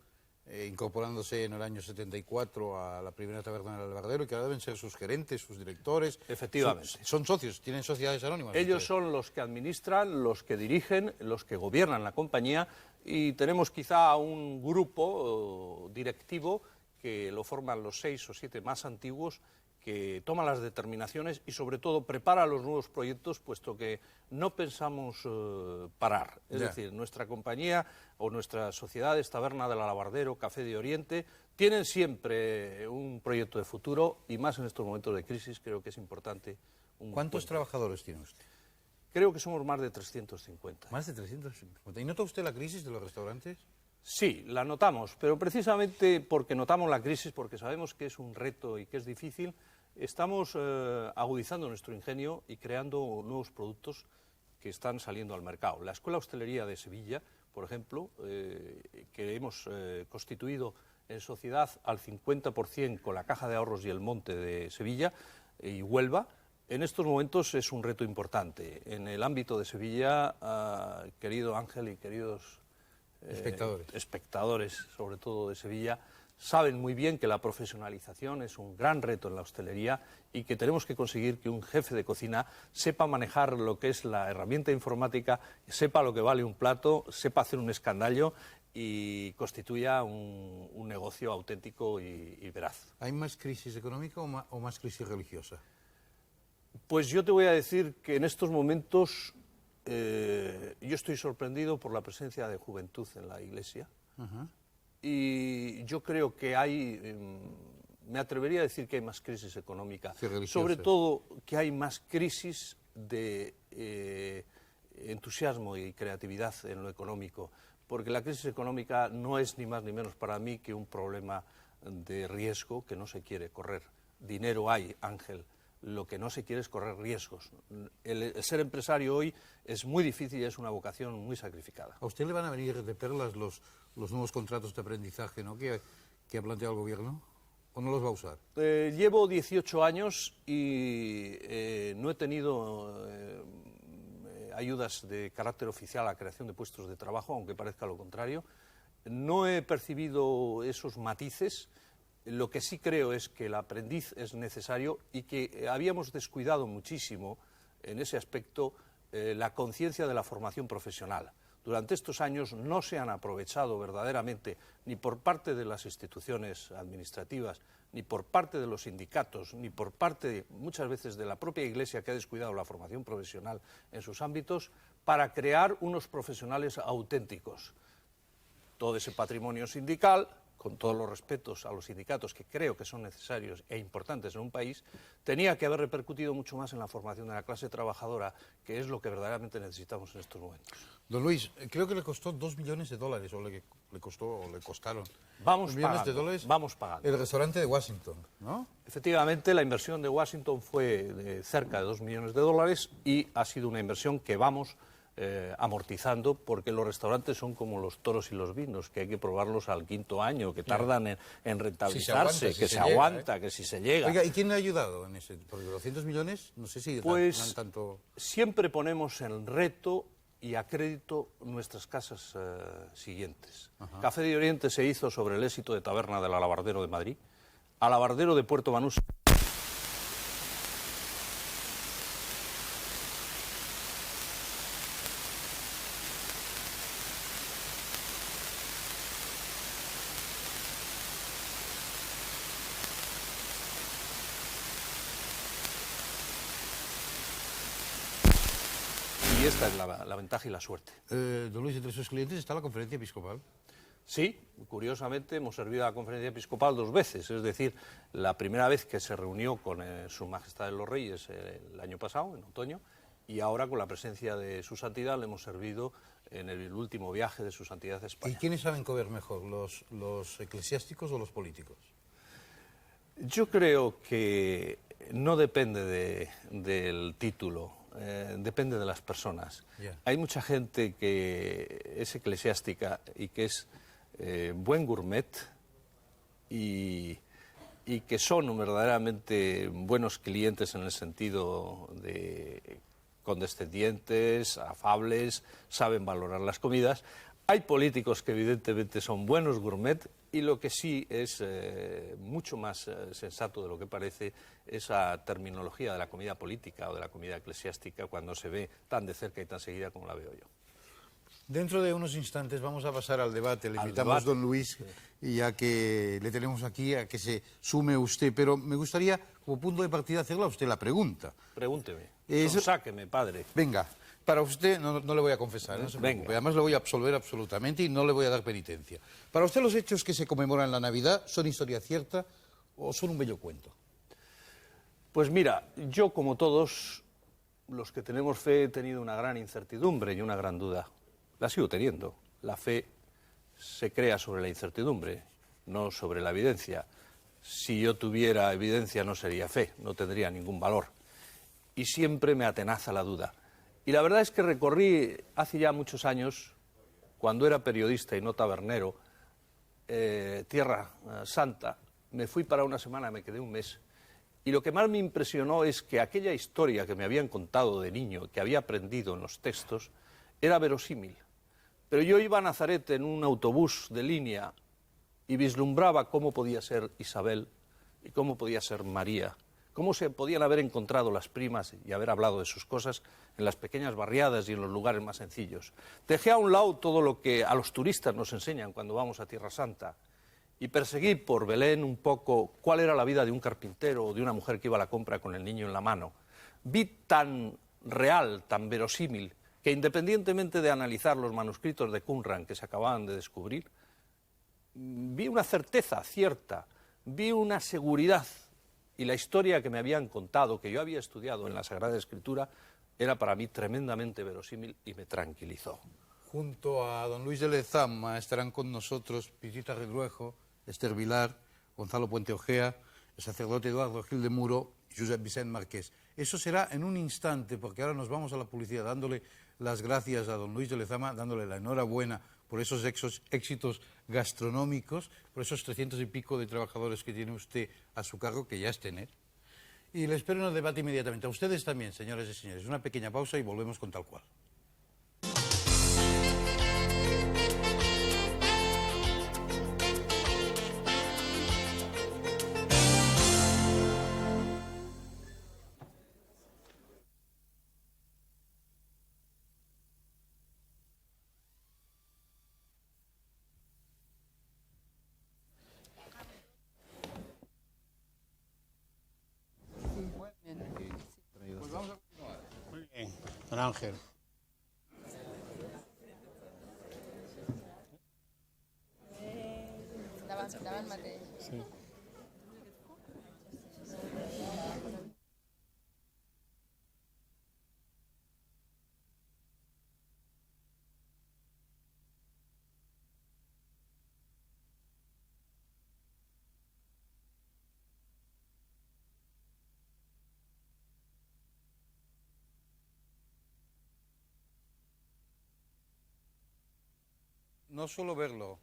incorporándose en el año 74 a la primera taberna del Albardero y que ahora deben ser sus gerentes, sus directores. Efectivamente. Son socios, tienen sociedades anónimas. Ellos son los que administran, los que dirigen, los que gobiernan la compañía y tenemos quizá un grupo directivo que lo forman los 6 o 7 más antiguos, que toma las determinaciones y sobre todo prepara los nuevos proyectos, puesto que no pensamos parar. Es decir, nuestra compañía o nuestras sociedades, Taberna del Alabardero, Café de Oriente, tienen siempre un proyecto de futuro y más en estos momentos de crisis creo que es importante. ¿Cuántos trabajadores tiene usted? Creo que somos más de 350. Más de 350. ¿Y nota usted la crisis de los restaurantes? Sí, la notamos, pero precisamente porque notamos la crisis, porque sabemos que es un reto y que es difícil, estamos agudizando nuestro ingenio y creando nuevos productos que están saliendo al mercado. La Escuela de Hostelería de Sevilla, por ejemplo, que hemos constituido en sociedad al 50% con la Caja de Ahorros y el Monte de Sevilla y Huelva, en estos momentos es un reto importante. En el ámbito de Sevilla, querido Ángel y queridos espectadores, sobre todo de Sevilla, saben muy bien que la profesionalización es un gran reto en la hostelería y que tenemos que conseguir que un jefe de cocina sepa manejar lo que es la herramienta informática, sepa lo que vale un plato, sepa hacer un escandallo y constituya un negocio auténtico y veraz. ¿Hay más crisis económica o más crisis religiosa? Pues yo te voy a decir que en estos momentos yo estoy sorprendido por la presencia de juventud en la Iglesia. Y yo creo que me atrevería a decir que hay más crisis económica, sobre todo que hay más crisis de entusiasmo y creatividad en lo económico, porque la crisis económica no es ni más ni menos para mí que un problema de riesgo que no se quiere correr. Dinero hay, Ángel, lo que no se quiere es correr riesgos. El ser empresario hoy es muy difícil y es una vocación muy sacrificada. ¿A usted le van a venir de perlas los nuevos contratos de aprendizaje, ¿no?, que ha planteado el Gobierno? ¿O no los va a usar? Llevo 18 años y no he tenido ayudas de carácter oficial a la creación de puestos de trabajo, aunque parezca lo contrario. No he percibido esos matices. Lo que sí creo es que el aprendiz es necesario y que habíamos descuidado muchísimo en ese aspecto la conciencia de la formación profesional. Durante estos años no se han aprovechado verdaderamente ni por parte de las instituciones administrativas, ni por parte de los sindicatos, ni por parte muchas veces de la propia Iglesia, que ha descuidado la formación profesional en sus ámbitos, para crear unos profesionales auténticos. Todo ese patrimonio sindical, con todos los respetos a los sindicatos que creo que son necesarios e importantes en un país, tenía que haber repercutido mucho más en la formación de la clase trabajadora, que es lo que verdaderamente necesitamos en estos momentos. Don Luis, creo que le costó $2 millones, o le costaron. Vamos 2 millones pagando, de dólares. vamos pagando. El restaurante de Washington, ¿no? Efectivamente, la inversión de Washington fue de cerca de $2 millones y ha sido una inversión que vamos amortizando, porque los restaurantes son como los toros y los vinos, que hay que probarlos al quinto año, que tardan en rentabilizarse, que se aguanta, que si se llega. Oiga, ¿y quién le ha ayudado en ese? Porque 200 millones, no sé si Pues dan tanto... siempre ponemos en reto y a crédito nuestras casas siguientes. Café de Oriente se hizo sobre el éxito de Taberna del Alabardero de Madrid, Alabardero de Puerto Banús. Y esta es la ventaja y la suerte. Don Luis, entre sus clientes está la conferencia episcopal. Sí, curiosamente hemos servido a la conferencia episcopal 2 veces, es decir, la primera vez que se reunió con Su Majestad de los Reyes el año pasado, en otoño, y ahora con la presencia de Su Santidad le hemos servido en el último viaje de Su Santidad a España. ¿Y quiénes saben comer mejor, los eclesiásticos o los políticos? Yo creo que no depende del título, depende de las personas. Yeah. Hay mucha gente que es eclesiástica y que es buen gourmet y que son verdaderamente buenos clientes en el sentido de condescendientes, afables, saben valorar las comidas. Hay políticos que evidentemente son buenos gourmet y lo que sí es mucho más sensato de lo que parece esa terminología de la comida política o de la comida eclesiástica cuando se ve tan de cerca y tan seguida como la veo yo. Dentro de unos instantes vamos a pasar al debate. Le Al invitamos, debate. don Luis, y ya que le tenemos aquí, a que se sume usted. Pero me gustaría, como punto de partida, hacerle a usted la pregunta. Pregúnteme, Eso- sáqueme, padre. Venga, para usted no le voy a confesar, no se Venga. preocupe. Además le voy a absolver absolutamente y no le voy a dar penitencia. Para usted los hechos que se conmemoran en la Navidad son historia cierta o son un bello cuento. Pues mira, yo como todos los que tenemos fe he tenido una gran incertidumbre y una gran duda. La sigo teniendo. La fe se crea sobre la incertidumbre, no sobre la evidencia. Si yo tuviera evidencia no sería fe, no tendría ningún valor. Y siempre me atenaza la duda. Y la verdad es que recorrí hace ya muchos años, cuando era periodista y no tabernero, Tierra Santa. Me fui para una semana, me quedé un mes. Y lo que más me impresionó es que aquella historia que me habían contado de niño, que había aprendido en los textos, era verosímil. Pero yo iba a Nazaret en un autobús de línea y vislumbraba cómo podía ser Isabel y cómo podía ser María, cómo se podían haber encontrado las primas y haber hablado de sus cosas en las pequeñas barriadas y en los lugares más sencillos. Dejé a un lado todo lo que a los turistas nos enseñan cuando vamos a Tierra Santa y perseguí por Belén un poco cuál era la vida de un carpintero o de una mujer que iba a la compra con el niño en la mano. Vi tan real, tan verosímil, que independientemente de analizar los manuscritos de Qumran que se acababan de descubrir, vi una certeza cierta, vi una seguridad, y la historia que me habían contado, que yo había estudiado en la Sagrada Escritura, era para mí tremendamente verosímil y me tranquilizó. Junto a don Luis de Lezama estarán con nosotros Pitita Redruejo, Esther Vilar, Gonzalo Puente Ojea, el sacerdote Eduardo Gil de Muro y Josep Vicent Marqués. Eso será en un instante, porque ahora nos vamos a la publicidad dándole las gracias a don Luis de Lezama, dándole la enhorabuena por esos éxitos gastronómicos, por esos 300 y pico de trabajadores que tiene usted a su cargo, que ya es tener. Y le espero en el debate inmediatamente. A ustedes también, señores y señores. Una pequeña pausa y volvemos con Tal Cual. Don Ángel. Davant mateix. Sí. No suelo verlo.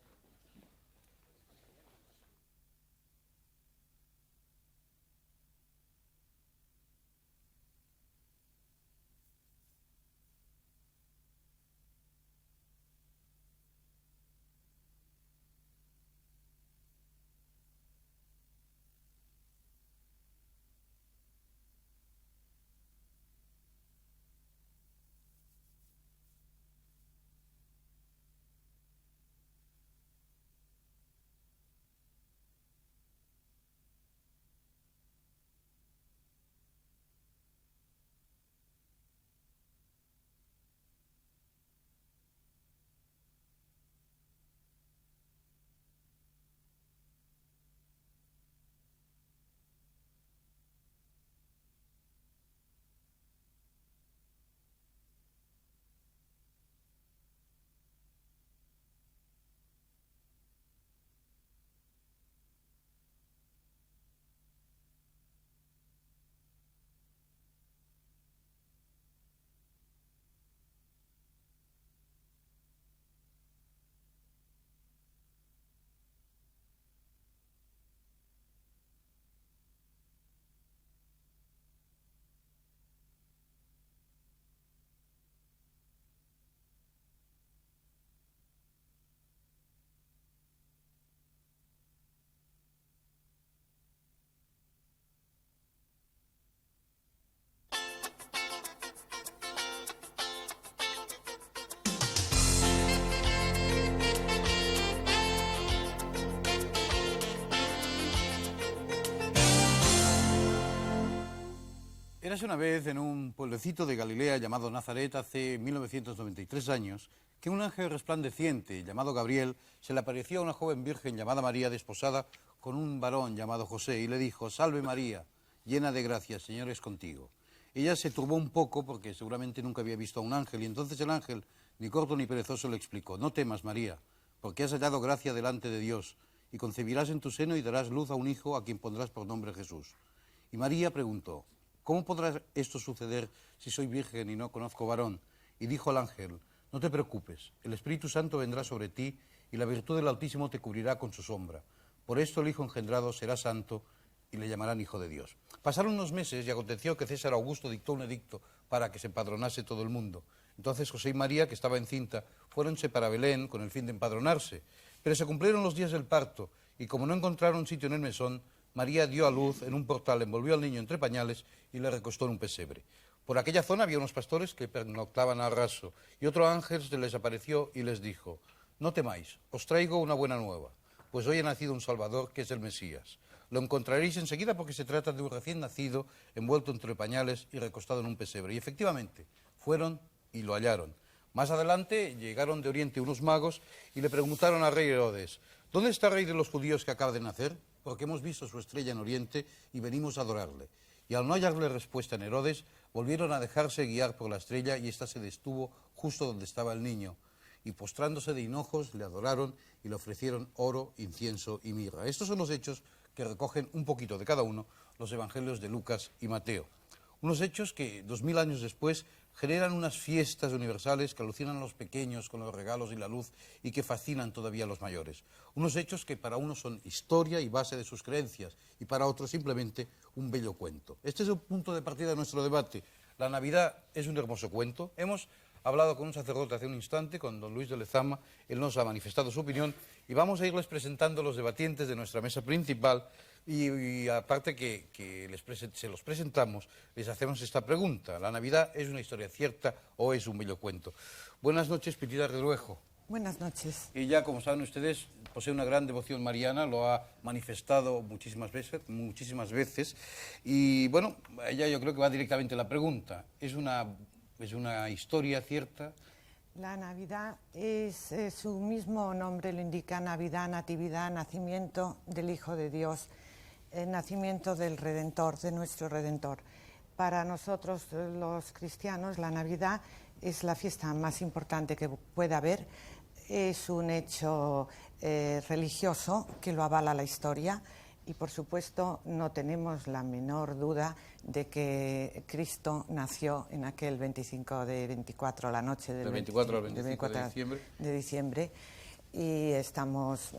Érase una vez en un pueblecito de Galilea llamado Nazaret, hace 1993 años, que un ángel resplandeciente llamado Gabriel se le apareció a una joven virgen llamada María, desposada con un varón llamado José, y le dijo: «Salve María, llena de gracia, el Señor es contigo». Ella se turbó un poco porque seguramente nunca había visto a un ángel, y entonces el ángel, ni corto ni perezoso, le explicó: «No temas, María, porque has hallado gracia delante de Dios, y concebirás en tu seno y darás luz a un hijo a quien pondrás por nombre Jesús». Y María preguntó: «¿Cómo podrá esto suceder si soy virgen y no conozco varón?». Y dijo el ángel: «No te preocupes, el Espíritu Santo vendrá sobre ti y la virtud del Altísimo te cubrirá con su sombra. Por esto el Hijo engendrado será santo y le llamarán Hijo de Dios». Pasaron unos meses y aconteció que César Augusto dictó un edicto para que se empadronase todo el mundo. Entonces José y María, que estaba encinta, fuéronse para Belén con el fin de empadronarse. Pero se cumplieron los días del parto y como no encontraron sitio en el mesón, María dio a luz en un portal, envolvió al niño entre pañales y le recostó en un pesebre. Por aquella zona había unos pastores que pernoctaban a raso, y otro ángel se les apareció y les dijo: «No temáis, os traigo una buena nueva, pues hoy ha nacido un Salvador que es el Mesías. Lo encontraréis enseguida porque se trata de un recién nacido, envuelto entre pañales y recostado en un pesebre». Y efectivamente, fueron y lo hallaron. Más adelante llegaron de Oriente unos magos y le preguntaron al rey Herodes: «¿Dónde está el rey de los judíos que acaba de nacer? Porque hemos visto su estrella en Oriente y venimos a adorarle». Y al no hallarle respuesta en Herodes, volvieron a dejarse guiar por la estrella y ésta se detuvo justo donde estaba el niño. Y postrándose de hinojos le adoraron y le ofrecieron oro, incienso y mirra. Estos son los hechos que recogen un poquito de cada uno los evangelios de Lucas y Mateo. Unos hechos que 2000 años después generan unas fiestas universales que alucinan a los pequeños con los regalos y la luz y que fascinan todavía a los mayores. Unos hechos que para unos son historia y base de sus creencias y para otros simplemente un bello cuento. Este es el punto de partida de nuestro debate. La Navidad es un hermoso cuento. Hemos hablado con un sacerdote hace un instante, con don Luis de Lezama. Él nos ha manifestado su opinión y vamos a irles presentando los debatientes de nuestra mesa principal. Y aparte que se los presentamos, les hacemos esta pregunta: ¿la Navidad es una historia cierta o es un bello cuento? Buenas noches, Pilar Reduejo. Buenas noches. Ella, como saben ustedes, posee una gran devoción mariana, lo ha manifestado muchísimas veces. Y bueno, ella yo creo que va directamente a la pregunta: ¿es una historia cierta? La Navidad es su mismo nombre lo indica: Navidad, natividad, nacimiento del Hijo de Dios, el nacimiento del Redentor, de nuestro Redentor. Para nosotros los cristianos la Navidad es la fiesta más importante que puede haber. Es un hecho religioso que lo avala la historia y por supuesto no tenemos la menor duda de que Cristo nació en aquel 24, la noche del 24 al 25 de diciembre. y estamos,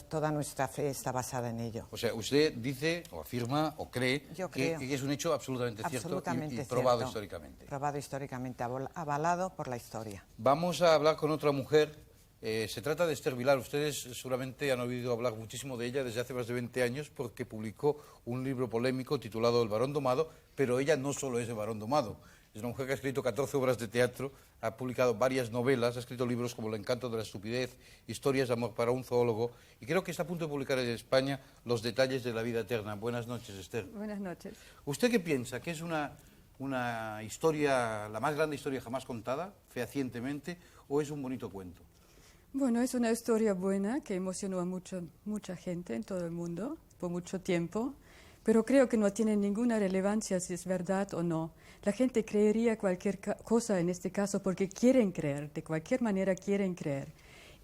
toda nuestra fe está basada en ello. O sea, usted dice, o afirma, o cree, Yo que creo. es un hecho absolutamente cierto Absolutamente y probado cierto. históricamente. Probado históricamente, avalado por la historia. Vamos a hablar con otra mujer. Se trata de Esther Vilar. Ustedes seguramente han oído hablar muchísimo de ella desde hace más de 20 años porque publicó un libro polémico titulado El varón domado, pero ella no solo es el varón domado. Es una mujer que ha escrito 14 obras de teatro, ha publicado varias novelas, ha escrito libros como El encanto de la estupidez, Historias de amor para un zoólogo, y creo que está a punto de publicar en España Los detalles de la vida eterna. Buenas noches, Esther. Buenas noches. ¿Usted qué piensa? ¿Que es una historia, la más grande historia jamás contada, fehacientemente, o es un bonito cuento? Bueno, es una historia buena que emocionó a mucha gente en todo el mundo por mucho tiempo, pero creo que no tiene ninguna relevancia si es verdad o no. La gente creería cualquier cosa en este caso porque quieren creer, de cualquier manera quieren creer.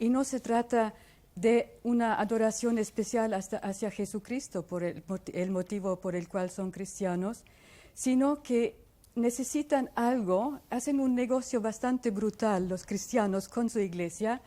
Y no se trata de una adoración especial hacia Jesucristo por el motivo por el cual son cristianos, sino que necesitan algo, hacen un negocio bastante brutal los cristianos con su iglesia,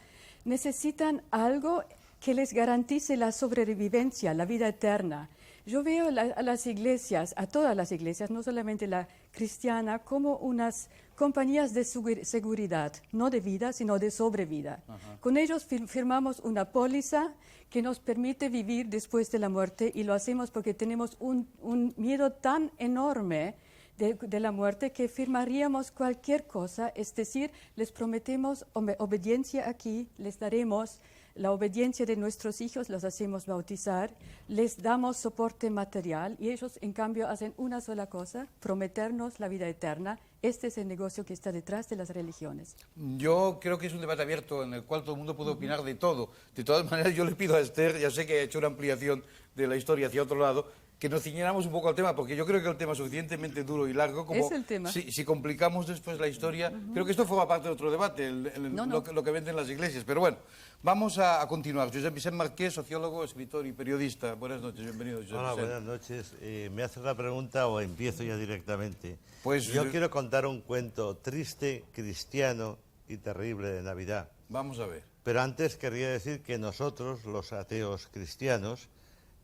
necesitan algo que les garantice la sobrevivencia, la vida eterna. Yo veo a las iglesias, a todas las iglesias, no solamente la cristiana, como unas compañías de seguridad, no de vida, sino de sobrevida. Con ellos firmamos una póliza que nos permite vivir después de la muerte y lo hacemos porque tenemos un miedo tan enorme de la muerte que firmaríamos cualquier cosa, es decir, les prometemos obediencia aquí, les daremos la obediencia de nuestros hijos, los hacemos bautizar, les damos soporte material y ellos en cambio hacen una sola cosa, prometernos la vida eterna. Este es el negocio que está detrás de las religiones. Yo creo que es un debate abierto en el cual todo el mundo puede opinar de todo. De todas maneras, yo le pido a Esther, ya sé que ha hecho una ampliación de la historia hacia otro lado, que nos ciñéramos un poco al tema, porque yo creo que el tema es suficientemente duro y largo como Es el tema. Si complicamos después la historia. Creo que esto forma parte de otro debate, No. Lo que venden las iglesias. Pero bueno, vamos a continuar. Josep Vicent Marqués, sociólogo, escritor y periodista. Buenas noches, bienvenido, Josep Hola, Vicent. buenas noches. ¿Me haces la pregunta o empiezo ya directamente? Pues, yo quiero contar un cuento triste, cristiano y terrible de Navidad. Vamos a ver. Pero antes querría decir que nosotros, los ateos cristianos,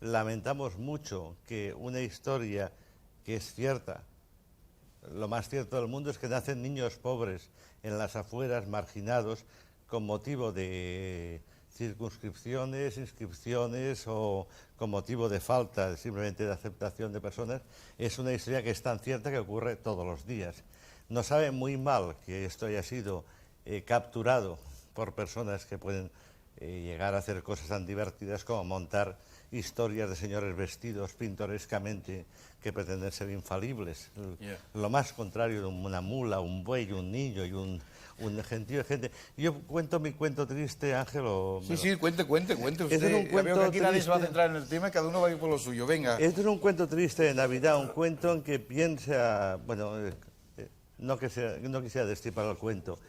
lamentamos mucho que una historia que es cierta, lo más cierto del mundo es que nacen niños pobres en las afueras, marginados, con motivo de circunscripciones, inscripciones o con motivo de falta simplemente de aceptación de personas, es una historia que es tan cierta que ocurre todos los días. Nos sabe muy mal que esto haya sido capturado por personas que pueden llegar a hacer cosas tan divertidas como montar historias de señores vestidos pintorescamente que pretenden ser infalibles. Lo más contrario de una mula, un buey, un niño y un gentío de gente. Yo cuento mi cuento triste, Ángel. Sí, cuente usted. Es un Ya cuento veo que aquí nadie se va a triste. centrar en el tema, cada uno va a ir por lo suyo. Venga. Este es un cuento triste de Navidad, un cuento en que piensa, bueno, no quisiera destripar el cuento.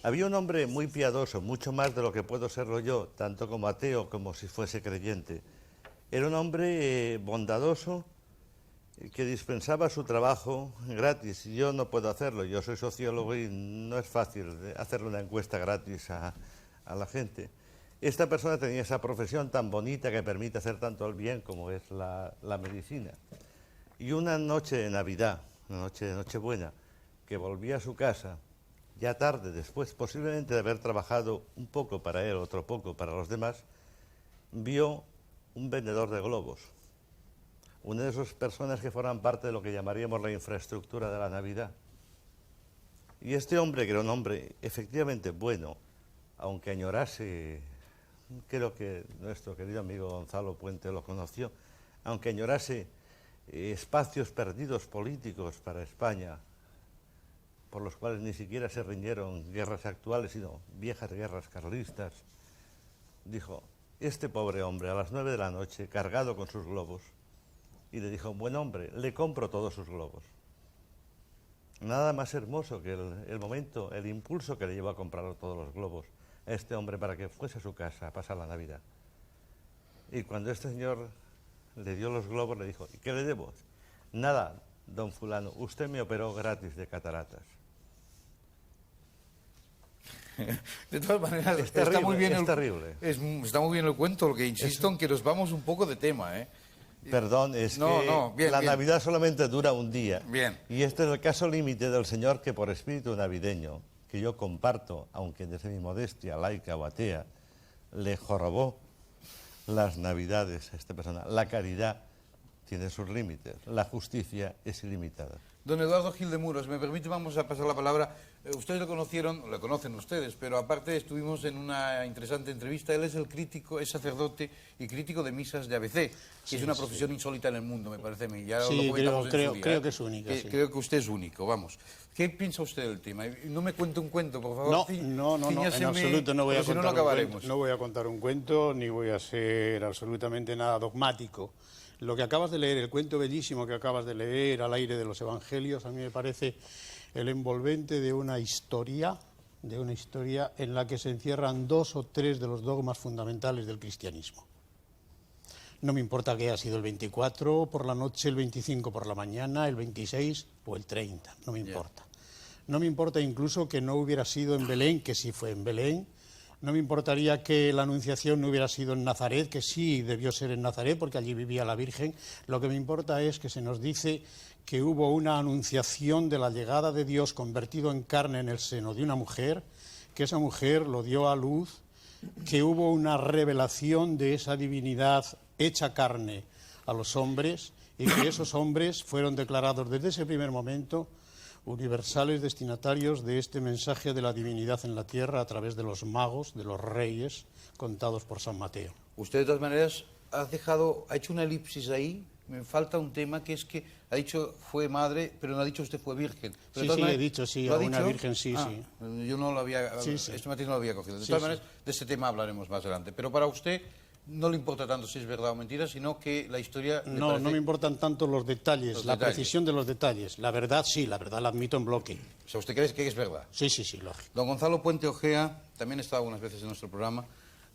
Había un hombre muy piadoso, mucho más de lo que puedo serlo yo, tanto como ateo como si fuese creyente. Era un hombre bondadoso que dispensaba su trabajo gratis. Yo no puedo hacerlo, yo soy sociólogo y no es fácil hacerle una encuesta gratis a la gente. Esta persona tenía esa profesión tan bonita que permite hacer tanto el bien como es la medicina. Y una noche de Navidad, una noche de Nochebuena, que volvía a su casa, ya tarde, después posiblemente de haber trabajado un poco para él, otro poco para los demás, vio un vendedor de globos, una de esas personas que forman parte de lo que llamaríamos la infraestructura de la Navidad. Y este hombre, que era un hombre efectivamente bueno, aunque añorase, creo que nuestro querido amigo Gonzalo Puente lo conoció, aunque añorase espacios perdidos políticos para España, por los cuales ni siquiera se riñeron guerras actuales, sino viejas guerras carlistas, dijo, este pobre hombre a las 9 de la noche, cargado con sus globos, y le dijo, buen hombre, le compro todos sus globos. Nada más hermoso que el momento, el impulso que le llevó a comprar todos los globos a este hombre para que fuese a su casa a pasar la Navidad. Y cuando este señor le dio los globos, le dijo, ¿y qué le debo? Nada, don fulano, usted me operó gratis de cataratas. De todas maneras, Es terrible, está muy bien es terrible. está muy bien el cuento, lo que insisto en que nos vamos un poco de tema, ¿eh? Perdón, es No, que no, bien, la bien. Navidad solamente dura un día. Bien. Y este es el caso límite del Señor que por espíritu navideño, que yo comparto, aunque desde mi modestia laica o atea, le jorobó las Navidades a esta persona. La caridad tiene sus límites, la justicia es ilimitada. Don Eduardo Gil de Muros, me permite, vamos a pasar la palabra. Ustedes lo conocieron, lo conocen ustedes, pero aparte estuvimos en una interesante entrevista. Él es el crítico, es sacerdote y crítico de misas de ABC, que es una profesión insólita en el mundo, me parece a mí. Ya Sí, lo comentamos en creo- su día, creo ¿eh? que es única, sí. Creo que usted es único, vamos. ¿Qué piensa usted del tema? Y no me cuente un cuento, por favor. No, en Ciñáseme, absoluto no voy a porque si no, contar no un acabaremos. cuento. No voy a contar un cuento, ni voy a ser absolutamente nada dogmático. Lo que acabas de leer, el cuento bellísimo que acabas de leer al aire de los Evangelios, a mí me parece el envolvente de una historia en la que se encierran 2 o 3 de los dogmas fundamentales del cristianismo. No me importa que haya sido el 24 por la noche, el 25 por la mañana, el 26 o el 30, no me importa. No me importa incluso que no hubiera sido en Belén, que sí fue en Belén. No me importaría que la Anunciación no hubiera sido en Nazaret, que sí debió ser en Nazaret, porque allí vivía la Virgen. Lo que me importa es que se nos dice que hubo una anunciación de la llegada de Dios convertido en carne en el seno de una mujer, que esa mujer lo dio a luz, que hubo una revelación de esa divinidad hecha carne a los hombres y que esos hombres fueron declarados desde ese primer momento universales destinatarios de este mensaje de la divinidad en la tierra a través de los magos, de los reyes, contados por San Mateo. Usted, de todas maneras, ha hecho una elipsis ahí. Me falta un tema que es que ha dicho fue madre, pero no ha dicho usted fue virgen. Pero Sí, de todas sí, maneras, he dicho, sí, ¿lo ha a una dicho? virgen, sí, sí. Yo no lo había, Sí, sí. este matiz no lo había cogido. De Sí, todas sí. maneras, de este tema hablaremos más adelante. Pero para usted no le importa tanto si es verdad o mentira, sino que la historia... le No, parece- no me importan tanto los detalles, Los la detalles. precisión de los detalles. La verdad, sí, la verdad la admito en bloque. O sea, ¿usted cree que es verdad? Sí, sí, sí, lógico. Don Gonzalo Puente Ojea también ha estado algunas veces en nuestro programa.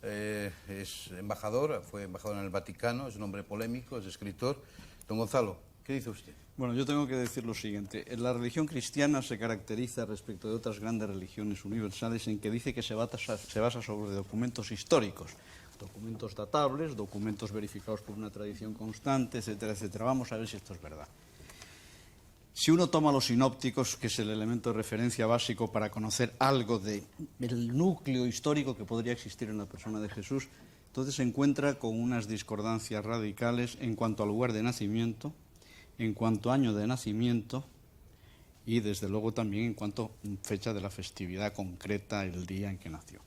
Es embajador, fue embajador en el Vaticano, es un hombre polémico, es escritor. Don Gonzalo, ¿qué dice usted? Bueno, yo tengo que decir lo siguiente. La religión cristiana se caracteriza respecto de otras grandes religiones universales en que dice que se basa sobre documentos históricos, documentos datables, documentos verificados por una tradición constante, etcétera, etcétera. Vamos a ver si esto es verdad. Si uno toma los sinópticos, que es el elemento de referencia básico para conocer algo del núcleo histórico que podría existir en la persona de Jesús, entonces se encuentra con unas discordancias radicales en cuanto al lugar de nacimiento, en cuanto a año de nacimiento y, desde luego, también en cuanto a fecha de la festividad concreta, el día en que nació.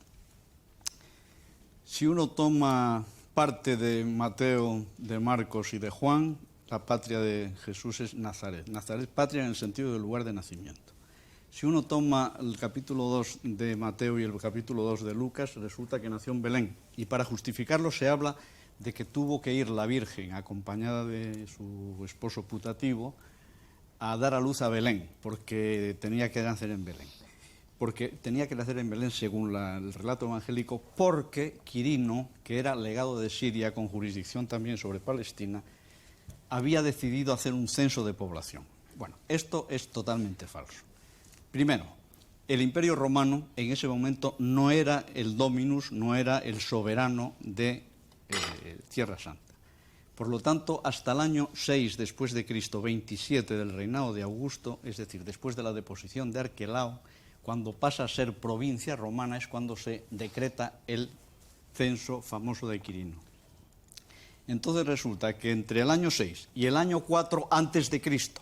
Si uno toma parte de Mateo, de Marcos y de Juan, la patria de Jesús es Nazaret. Nazaret, patria en el sentido del lugar de nacimiento. Si uno toma el capítulo 2 de Mateo y el capítulo 2 de Lucas, resulta que nació en Belén. Y para justificarlo se habla de que tuvo que ir la Virgen, acompañada de su esposo putativo, a dar a luz a Belén, porque tenía que nacer en Belén. Porque tenía que nacer en Belén, según el relato evangélico, porque Quirino, que era legado de Siria con jurisdicción también sobre Palestina, había decidido hacer un censo de población. Bueno, esto es totalmente falso. Primero, el Imperio Romano en ese momento no era el dominus, no era el soberano de Tierra Santa. Por lo tanto, hasta el año 6 después de Cristo, 27 del reinado de Augusto, es decir, después de la deposición de Arquelao, cuando pasa a ser provincia romana es cuando se decreta el censo famoso de Quirino. Entonces resulta que entre el año 6 y el año 4 antes de Cristo,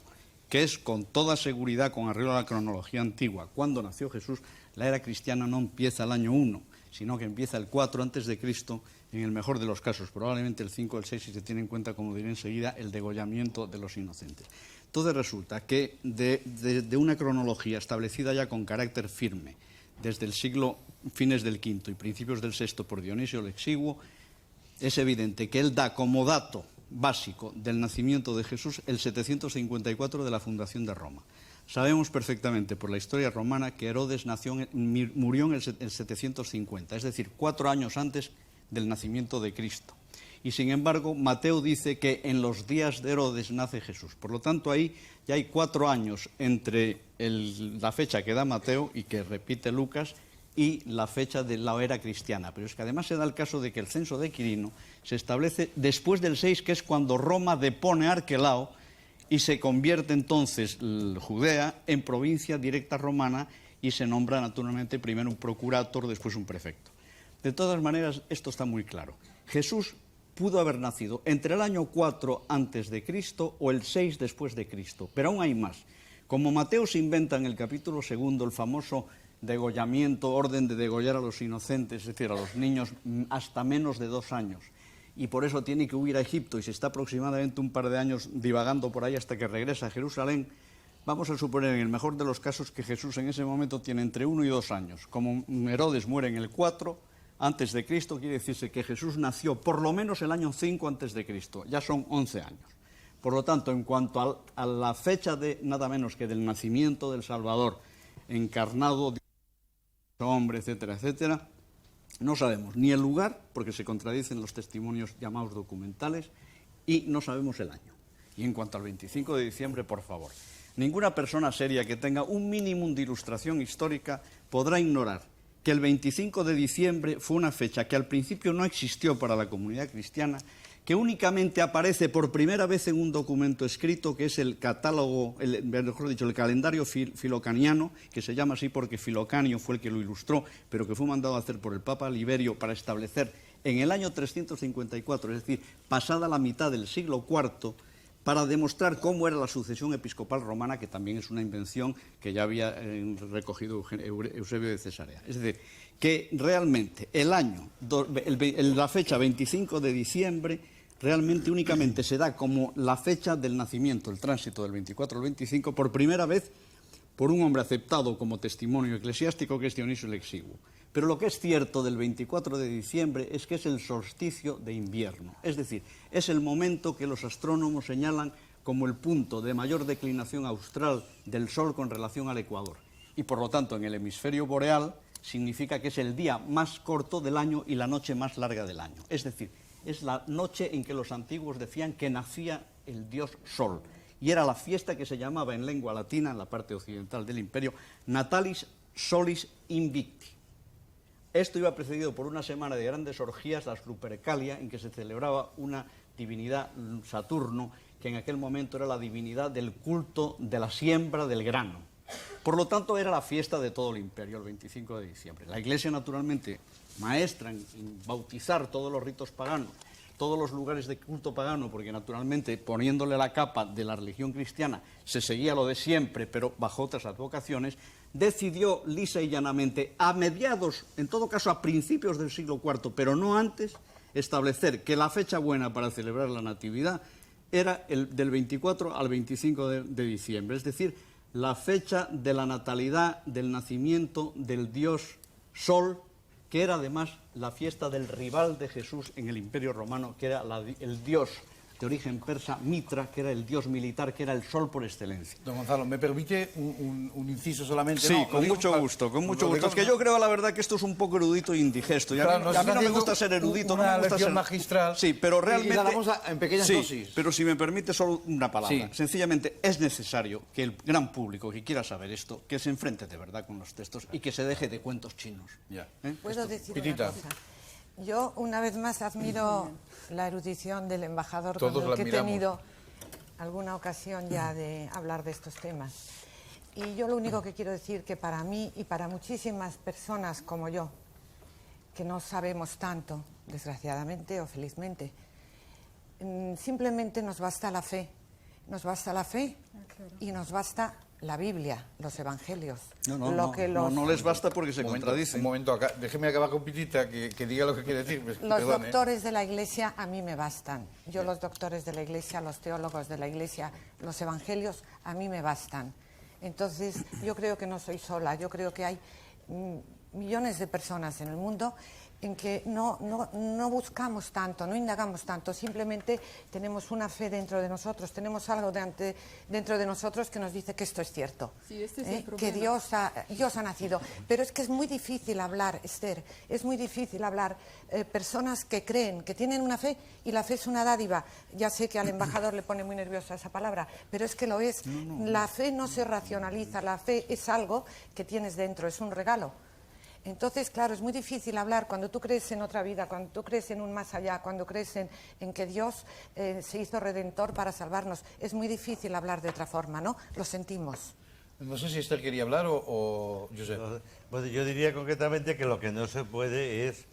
que es con toda seguridad, con arreglo a la cronología antigua, cuando nació Jesús, la era cristiana no empieza el año 1, sino que empieza el 4 antes de Cristo, en el mejor de los casos, probablemente el 5 o el 6, si se tiene en cuenta, como diré enseguida, el degollamiento de los inocentes. Entonces resulta que de una cronología establecida ya con carácter firme, desde el siglo fines del V y principios del VI por Dionisio el Exiguo, es evidente que él da como dato básico del nacimiento de Jesús el 754 de la fundación de Roma. Sabemos perfectamente por la historia romana que Herodes murió en el 750, es decir, 4 años antes del nacimiento de Cristo. Y sin embargo, Mateo dice que en los días de Herodes nace Jesús. Por lo tanto, ahí ya hay 4 años entre la fecha que da Mateo y que repite Lucas y la fecha de la era cristiana. Pero es que además se da el caso de que el censo de Quirino se establece después del 6, que es cuando Roma depone a Arquelao y se convierte entonces Judea en provincia directa romana y se nombra naturalmente primero un procurator, después un prefecto. De todas maneras, esto está muy claro. Jesús pudo haber nacido entre el año 4 antes de Cristo o el 6 después de Cristo, pero aún hay más. Como Mateo se inventa en el capítulo 2 el famoso degollamiento, orden de degollar a los inocentes, es decir, a los niños hasta menos de 2 años, y por eso tiene que huir a Egipto y se está aproximadamente un par de años divagando por ahí hasta que regresa a Jerusalén, vamos a suponer en el mejor de los casos que Jesús en ese momento tiene entre 1 y 2 años. Como Herodes muere en el 4 antes de Cristo, quiere decirse que Jesús nació por lo menos el año 5 antes de Cristo, ya son 11 años. Por lo tanto, en cuanto a la fecha de nada menos que del nacimiento del Salvador, encarnado, hombre, etcétera, etcétera, no sabemos ni el lugar, porque se contradicen los testimonios llamados documentales, y no sabemos el año. Y en cuanto al 25 de diciembre, por favor, ninguna persona seria que tenga un mínimo de ilustración histórica podrá ignorar que el 25 de diciembre fue una fecha que al principio no existió para la comunidad cristiana, que únicamente aparece por primera vez en un documento escrito que es el catálogo, mejor dicho, el calendario filocaniano, que se llama así porque Filocanio fue el que lo ilustró, pero que fue mandado a hacer por el Papa Liberio para establecer en el año 354, es decir, pasada la mitad del siglo IV, para demostrar cómo era la sucesión episcopal romana, que también es una invención que ya había recogido Eusebio de Cesarea. Es decir, que realmente la fecha 25 de diciembre realmente únicamente se da como la fecha del nacimiento, el tránsito del 24 al 25, por primera vez por un hombre aceptado como testimonio eclesiástico, que es Dionisio el Exiguo. Pero lo que es cierto del 24 de diciembre es que es el solsticio de invierno, es decir, es el momento que los astrónomos señalan como el punto de mayor declinación austral del Sol con relación al Ecuador. Y por lo tanto, en el hemisferio boreal significa que es el día más corto del año y la noche más larga del año. Es decir, es la noche en que los antiguos decían que nacía el dios Sol. Y era la fiesta que se llamaba en lengua latina, en la parte occidental del imperio, Natalis Solis Invicti. Esto iba precedido por una semana de grandes orgías, las Lupercalia, en que se celebraba una divinidad, Saturno, que en aquel momento era la divinidad del culto de la siembra del grano. Por lo tanto, era la fiesta de todo el imperio, el 25 de diciembre. La Iglesia, naturalmente, maestra en bautizar todos los ritos paganos, todos los lugares de culto pagano, porque naturalmente, poniéndole la capa de la religión cristiana, se seguía lo de siempre, pero bajo otras advocaciones, decidió lisa y llanamente, a mediados, en todo caso a principios del siglo IV, pero no antes, establecer que la fecha buena para celebrar la Natividad era del 24 al 25 de diciembre, es decir, la fecha de la natalidad, del nacimiento del dios Sol, que era además la fiesta del rival de Jesús en el Imperio Romano, que era el dios de origen persa, Mitra, que era el dios militar, que era el sol por excelencia. Don Gonzalo, ¿me permite un inciso solamente? Sí, no, con mucho gusto, con mucho gusto. Es que yo creo, la verdad, que esto es un poco erudito e indigesto. Y a mí no me gusta ser erudito, no me gusta ser magistral. Sí, pero realmente... Y la damos en pequeñas dosis. Pero si me permite solo una palabra. Sí. Sencillamente, es necesario que el gran público que quiera saber esto, que se enfrente de verdad con los textos y que se deje de cuentos chinos. Ya. ¿Puedo decir Pitita. una cosa? Yo una vez más admiro la erudición del embajador, Todos con el que he la admiramos. tenido alguna ocasión ya de hablar de estos temas. Y yo lo único que quiero decir que para mí y para muchísimas personas como yo, que no sabemos tanto, desgraciadamente o felizmente, simplemente nos basta la fe. Nos basta la fe y nos basta la Biblia, los evangelios. No les basta porque se contradicen. Un momento, acá, déjeme acabar con Pitita, que diga lo que quiere decir. Los doctores de la Iglesia a mí me bastan. Yo los doctores de la Iglesia, los teólogos de la Iglesia, los evangelios a mí me bastan. Entonces, yo creo que no soy sola. Yo creo que hay millones de personas en el mundo en que no buscamos tanto, no indagamos tanto, simplemente tenemos una fe dentro de nosotros, tenemos algo dentro de nosotros que nos dice que esto es cierto, Sí, este es el problema. que Dios ha nacido. Pero es que es muy difícil hablar, Esther, es muy difícil hablar personas que creen, que tienen una fe, y la fe es una dádiva. Ya sé que al embajador le pone muy nerviosa esa palabra, pero es que lo es. La fe no se racionaliza, la fe es algo que tienes dentro, es un regalo. Entonces, claro, es muy difícil hablar cuando tú crees en otra vida, cuando tú crees en un más allá, cuando crees en que Dios se hizo redentor para salvarnos. Es muy difícil hablar de otra forma, ¿no? Lo sentimos. No sé si Esther quería hablar o Josep. Bueno, yo diría concretamente que lo que no se puede es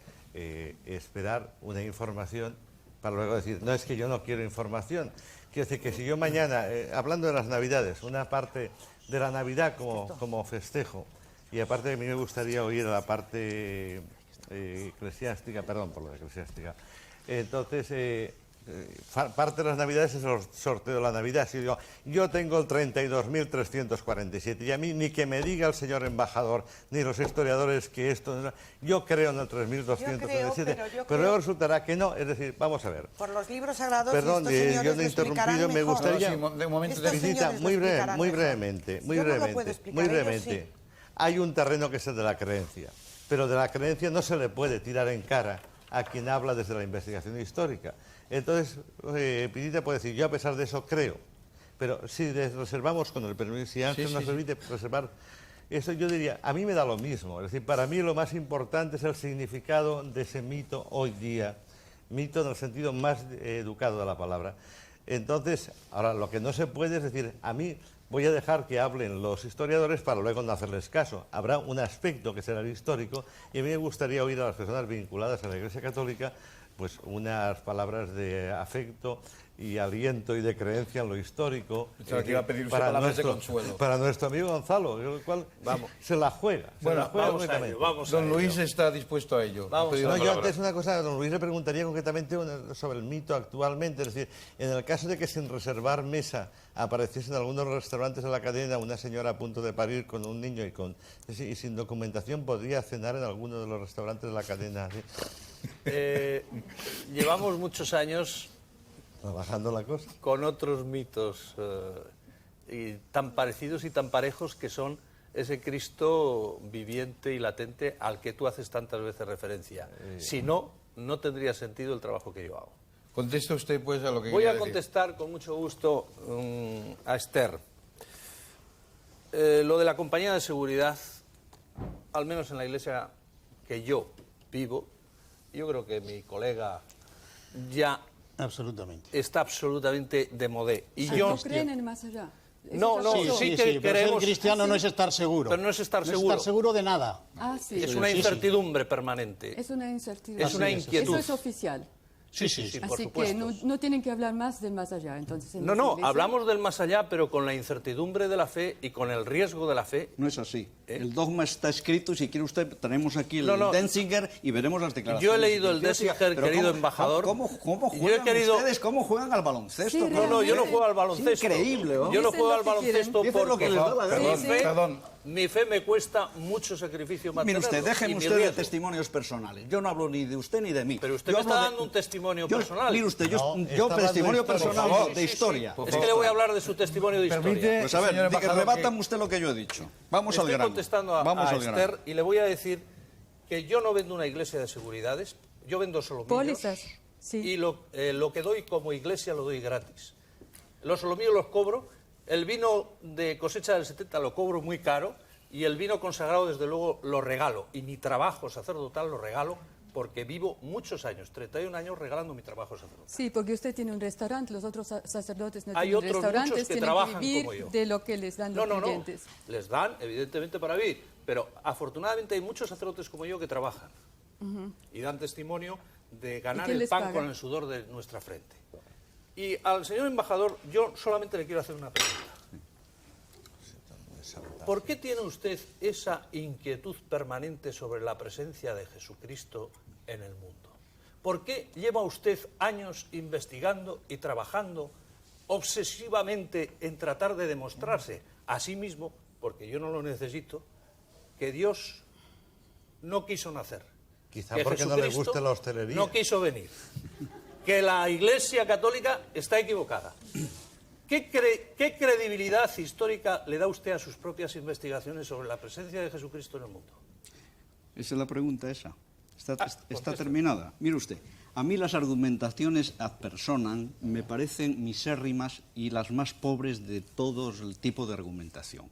esperar una información para luego decir, no, es que yo no quiero información. Quiero decir que si yo mañana, hablando de las Navidades, una parte de la Navidad como festejo, y aparte a mí me gustaría oír la parte eclesiástica, perdón por la eclesiástica, entonces parte de las Navidades es el sorteo de la Navidad. Si digo, yo tengo el 32.347 y a mí ni que me diga el señor embajador ni los historiadores que esto, yo creo en el 3.237, pero luego resultará que no. Es decir, vamos a ver. Por los libros sagrados. Perdón, yo no he interrumpido, me gustaría. Sí, de momento Visita, muy brevemente. Hay un terreno que es el de la creencia, pero de la creencia no se le puede tirar en cara a quien habla desde la investigación histórica. Entonces, Pirita puede decir, yo a pesar de eso creo, pero si reservamos con el permiso, si Ángel nos permite reservar, eso yo diría, a mí me da lo mismo. Es decir, para mí lo más importante es el significado de ese mito hoy día, mito en el sentido más educado de la palabra. Entonces, ahora lo que no se puede es decir, a mí voy a dejar que hablen los historiadores para luego no hacerles caso. Habrá un aspecto que será el histórico y a mí me gustaría oír a las personas vinculadas a la Iglesia Católica pues unas palabras de afecto y aliento y de creencia en lo histórico para nuestro amigo Gonzalo, el cual se la juega. Don Luis está dispuesto a ello. Yo antes una cosa, a don Luis le preguntaría concretamente sobre el mito actualmente, es decir, en el caso de que sin reservar mesa apareciese en algunos restaurantes de la cadena una señora a punto de parir con un niño y sin documentación, ¿podría cenar en alguno de los restaurantes de la cadena? ¿Sí? Llevamos muchos años trabajando la cosa con otros mitos y tan parecidos y tan parejos que son ese Cristo viviente y latente al que tú haces tantas veces referencia. Si no, no tendría sentido el trabajo que yo hago. Contesta usted pues a lo que voy a decir. contestar con mucho gusto a Esther. Lo de la compañía de seguridad, al menos en la iglesia que yo vivo, yo creo que mi colega ya está absolutamente de modé. Y yo no creen en más allá. Sí, que queremos. Ser cristiano no es estar seguro. Pero no es estar seguro. No es estar seguro de nada. Es una incertidumbre permanente. Es una incertidumbre. Es una inquietud. Eso es oficial. Sí, por Así supuesto. que no tienen que hablar más del más allá. Entonces, hablamos del más allá, pero con la incertidumbre de la fe y con el riesgo de la fe. No es así. El dogma está escrito y si quiere usted, tenemos aquí el Denzinger y veremos las declaraciones. Yo he leído el Denzinger, querido embajador. ¿Cómo juegan ustedes? ¿Cómo juegan al baloncesto? Sí, yo no juego al baloncesto. Es increíble, ¿no? Yo no juego al baloncesto porque Perdón. Mi fe me cuesta mucho sacrificio material. Mire usted, déjeme usted de testimonios personales. Yo no hablo ni de usted ni de mí. Pero usted me está dando un testimonio personal. Mire usted, yo testimonio personal de historia. Es que le voy a hablar de su testimonio de historia. Pues a ver, rebátame usted lo que yo he dicho. Vamos al grano. Estoy contestando a Esther y le voy a decir que yo no vendo una iglesia de seguridades, yo vendo solomillos. Pólizas, sí. Y lo que doy como iglesia lo doy gratis. Los solomillos los cobro. El vino de cosecha del 70 lo cobro muy caro y el vino consagrado, desde luego, lo regalo. Y mi trabajo sacerdotal lo regalo porque vivo muchos años, 31 años, regalando mi trabajo sacerdotal. Sí, porque usted tiene un restaurante, los otros sacerdotes no Hay tienen otros restaurantes, muchos que tienen trabajan que vivir como yo. de lo que les dan los clientes. No, les dan, evidentemente, para vivir. Pero afortunadamente hay muchos sacerdotes como yo que trabajan y dan testimonio de ganar el pan con el sudor de nuestra frente. Y al señor embajador, yo solamente le quiero hacer una pregunta. ¿Por qué tiene usted esa inquietud permanente sobre la presencia de Jesucristo en el mundo? ¿Por qué lleva usted años investigando y trabajando obsesivamente en tratar de demostrarse a sí mismo, porque yo no lo necesito, que Dios no quiso nacer? Quizá porque no le guste la hostelería. No quiso venir. Que la Iglesia Católica está equivocada. ¿Qué credibilidad histórica le da usted a sus propias investigaciones sobre la presencia de Jesucristo en el mundo? Esa es la pregunta esa. Está terminada. Mire usted, a mí las argumentaciones ad personam me parecen misérrimas y las más pobres de todo el tipo de argumentación.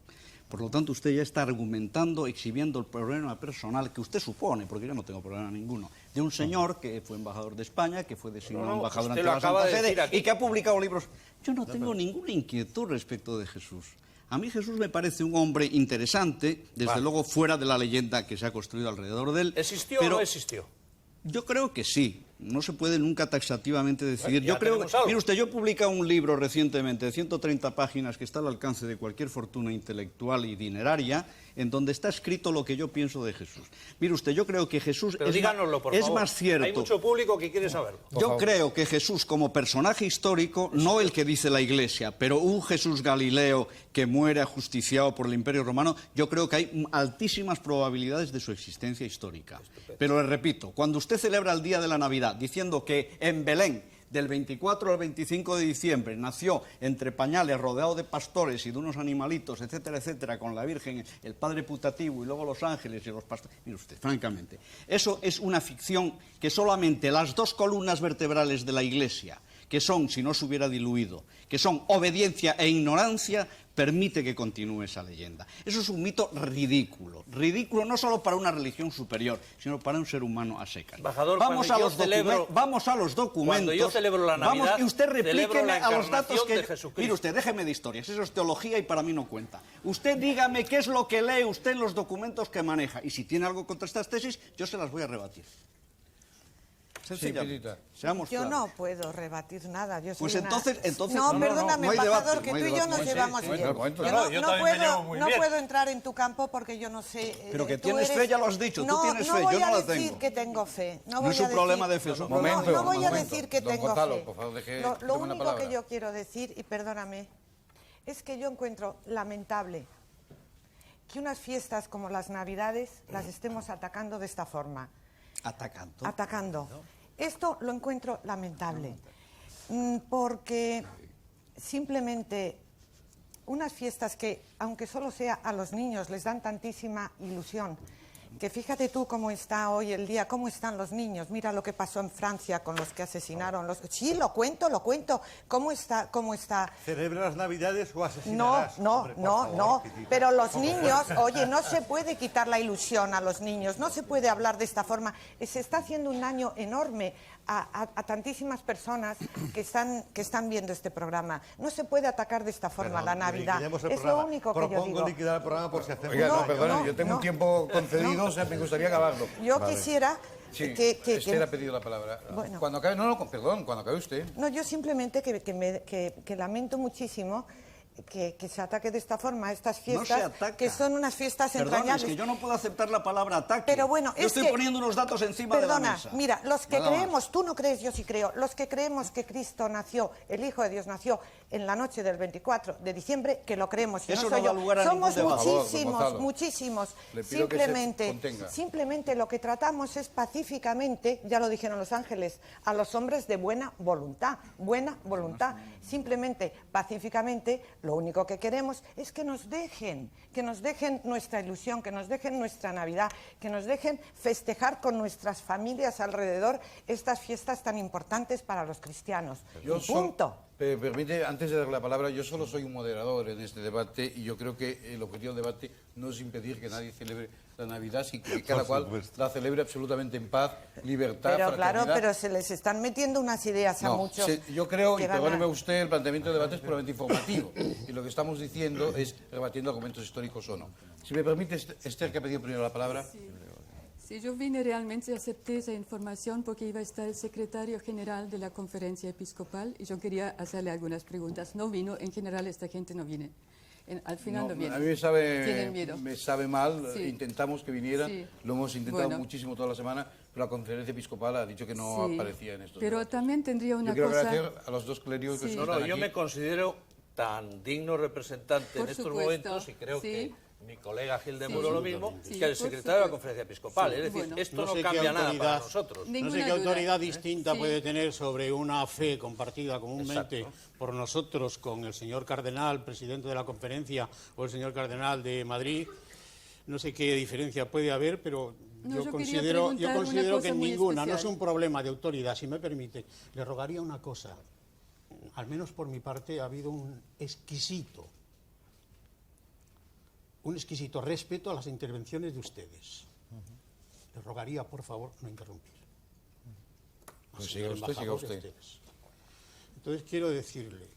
Por lo tanto, usted ya está argumentando, exhibiendo el problema personal que usted supone, porque yo no tengo problema ninguno, de un señor que fue embajador de España, que fue designado embajador ante la Santa Sede y que ha publicado libros. Yo no tengo ninguna inquietud respecto de Jesús. A mí Jesús me parece un hombre interesante, desde luego fuera de la leyenda que se ha construido alrededor de él. ¿Existió o no existió? Yo creo que sí. No se puede nunca taxativamente decidir. Ya Yo creo tenemos algo. mire usted, yo he publicado un libro recientemente de 130 páginas que está al alcance de cualquier fortuna intelectual y dineraria, en donde está escrito lo que yo pienso de Jesús. Mire usted, yo creo que Jesús Pero díganoslo, por favor. más cierto. Hay mucho público que quiere saberlo. Yo creo que Jesús, como personaje histórico, no el que dice la Iglesia, pero un Jesús Galileo que muere ajusticiado por el Imperio Romano, yo creo que hay altísimas probabilidades de su existencia histórica. Pero le repito, cuando usted celebra el día de la Navidad diciendo que en Belén, del 24 al 25 de diciembre, nació entre pañales, rodeado de pastores y de unos animalitos, etcétera, etcétera, con la Virgen, el Padre putativo y luego los ángeles y los pastores. Mire usted, francamente, eso es una ficción que solamente las dos columnas vertebrales de la Iglesia, que son, si no se hubiera diluido, que son obediencia e ignorancia, permite que continúe esa leyenda. Eso es un mito ridículo. Ridículo no solo para una religión superior, sino para un ser humano a secas. Embajador, vamos a los documentos. Cuando yo celebro la Navidad, y usted replíqueme a los datos que... de Jesucristo. Mire usted, déjeme de historias, eso es teología y para mí no cuenta. Usted dígame qué es lo que lee usted en los documentos que maneja. Y si tiene algo contra estas tesis, yo se las voy a rebatir. Sencillamente. Seamos Yo claros. no puedo rebatir nada. Yo soy Pues entonces no, perdóname, no hay embajador, debate, que no hay tú y yo debate. nos llevamos bien. Yo también me llevo muy bien. No puedo entrar en tu campo porque yo no sé. Pero que tú tienes fe, ya lo has dicho. Tú tienes fe, yo no la No voy a decir tengo. que tengo fe. No es un problema de fe. No voy a decir que Don tengo Gonzalo, fe. por favor, deje Lo que tome la único palabra. que yo quiero decir, y perdóname, es que yo encuentro lamentable que unas fiestas como las Navidades las estemos atacando de esta forma. Atacando. Esto lo encuentro lamentable, porque simplemente unas fiestas que, aunque solo sea a los niños, les dan tantísima ilusión, que fíjate tú cómo está hoy el día, cómo están los niños, mira lo que pasó en Francia con los que asesinaron los... Sí, lo cuento, ¿cómo está? ¿Celebra las Navidades o asesinarás? No, pero los niños, oye, no se puede quitar la ilusión a los niños, no se puede hablar de esta forma, se está haciendo un daño enorme a tantísimas personas que están viendo este programa. No se puede atacar de esta forma la Navidad, es lo único que yo digo. Propongo liquidar el programa por si hacemos... Oiga, no, perdone, yo tengo un tiempo concedido, no. o sea, me gustaría acabarlo. Yo quisiera Sí, que Esther ha pedido la palabra. Bueno. Cuando acabe, cuando acabe usted. No, yo simplemente que lamento muchísimo que se ataque de esta forma a estas No se fiestas, ataca. que son unas fiestas Perdón, entrañables. es que yo no puedo aceptar la palabra ataque. Pero bueno, yo estoy poniendo unos datos encima de la mesa. Mira, los que Nada más. creemos, tú no crees, yo sí creo, los que creemos que Cristo nació, el Hijo de Dios nació en la noche del 24 de diciembre, que lo creemos, y Eso no soy no da yo. lugar a Somos ningún debate. muchísimos, Por favor, don muchísimos. Le pido que se contenga. Simplemente lo que tratamos es pacíficamente, ya lo dijeron los ángeles, a los hombres de buena voluntad. Simplemente, pacíficamente, lo único que queremos es que nos dejen nuestra ilusión, que nos dejen nuestra Navidad, que nos dejen festejar con nuestras familias alrededor estas fiestas tan importantes para los cristianos. Punto. Permite, antes de dar la palabra, yo solo soy un moderador en este debate y yo creo que el objetivo del debate no es impedir que nadie celebre la Navidad, sino que cada cual la celebre absolutamente en paz, libertad, Pero fraternidad. claro, pero se les están metiendo unas ideas a No, muchos. yo creo, y que van a- perdóneme usted, el planteamiento del debate es puramente informativo. Y lo que estamos diciendo es rebatiendo argumentos históricos o no. Si me permite, Esther, que ha pedido primero la palabra. Sí, yo vine realmente, acepté esa información porque iba a estar el secretario general de la conferencia episcopal y yo quería hacerle algunas preguntas. No vino, en general esta gente no viene. Al final no viene. A mí Tienen miedo. me sabe mal, Sí. Intentamos que viniera, Sí. lo hemos intentado Bueno. muchísimo toda la semana, pero la conferencia episcopal ha dicho que no Sí, aparecía en estos pero debates. también tendría una Yo quiero cosa... agradecer a los dos clérigos que Sí. están Yo aquí. me considero tan digno representante Por en estos supuesto, momentos y creo sí. que mi colega Gil de Sí. Muro lo mismo, Sí, que el por secretario de la supuesto. conferencia episcopal. Sí. Es decir, Bueno. esto No no, sé qué cambia nada para autoridad- nosotros. No Ninguna sé qué duda. autoridad distinta Sí. puede tener sobre una fe compartida comúnmente por nosotros con el señor cardenal, presidente de la conferencia, o el señor cardenal de Madrid. No sé qué diferencia puede haber, pero No, yo yo quería considero preguntar una que cosa en muy ninguna, no es especial. un problema de autoridad. Si me permite, le rogaría una cosa. Al menos por mi parte ha habido un exquisito un exquisito respeto a las intervenciones de ustedes. Les rogaría, por favor, no interrumpir. Pues siga usted. Entonces quiero decirle,